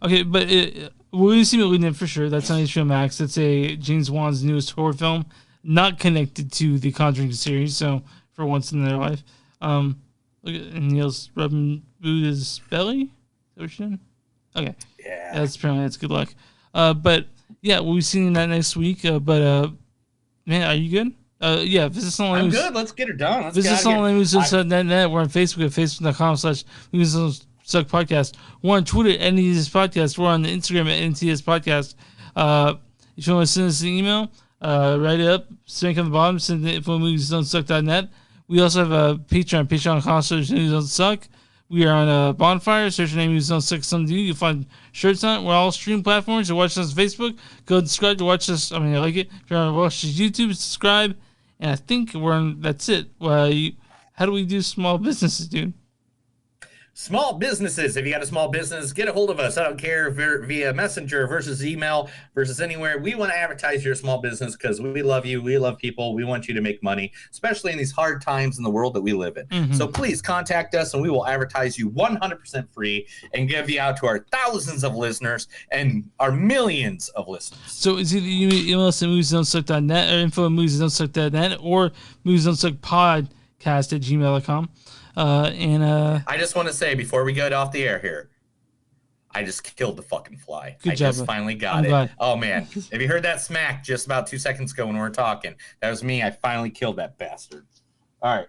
Okay, but we're going to see Malignant for sure. That's on HBO Max. It's a James Wan's newest horror film, not connected to the Conjuring series, so for once in their life. Look at Neil's rubbing Buddha's belly. Is that what you're doing? Okay. Yeah. That's good luck. But, yeah, we'll be seeing that next week. But, man, are you good? Yeah, visit us on I'm good. Let's get her done. Let's visit get us out on of here. moviesdon'tsuck.net. We're on Facebook at facebook.com/moviesdon'tsuck podcast. We're on Twitter at NTS Podcast. We're on Instagram at NTS Podcast. If you want to send us an email, write it up, link on the bottom, send it info moviesdon'tsuck.net. We also have a Patreon, patreon.com/moviesdon'tsuck. We are on Bonfire. Search your name, Movies Don't Suck. Something to do. You'll find shirts on it. We're all stream platforms. You watch us on Facebook. Go subscribe to watch us. I mean, I like it. If you want to watch us YouTube, subscribe. And I think we're on. That's it. How do we do small businesses, dude? Small businesses. If you got a small business, get a hold of us. I don't care if via Messenger versus email versus anywhere. We want to advertise your small business because we love you. We love people. We want you to make money, especially in these hard times in the world that we live in. Mm-hmm. So please contact us and we will advertise you 100% free and give you out to our thousands of listeners and our millions of listeners. So it's either you email us at moviesdon'tsuck.net or info at moviesdon'tsuck.net or moviesdon'tsuckpodcast@gmail.com. I just want to say before we get off the air here, I just killed the fucking fly. Good job, just finally got it. Glad. Oh man, have you heard that smack just about 2 seconds ago when we were talking? That was me. I finally killed that bastard. All right.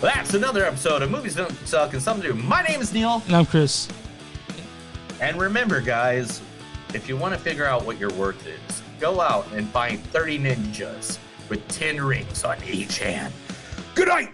Well, that's another episode of Movies Don't Suck and Something to Do. My name is Neil. And I'm Chris. And remember, guys, if you want to figure out what your worth is, go out and find 30 ninjas with 10 rings on each hand. Good night!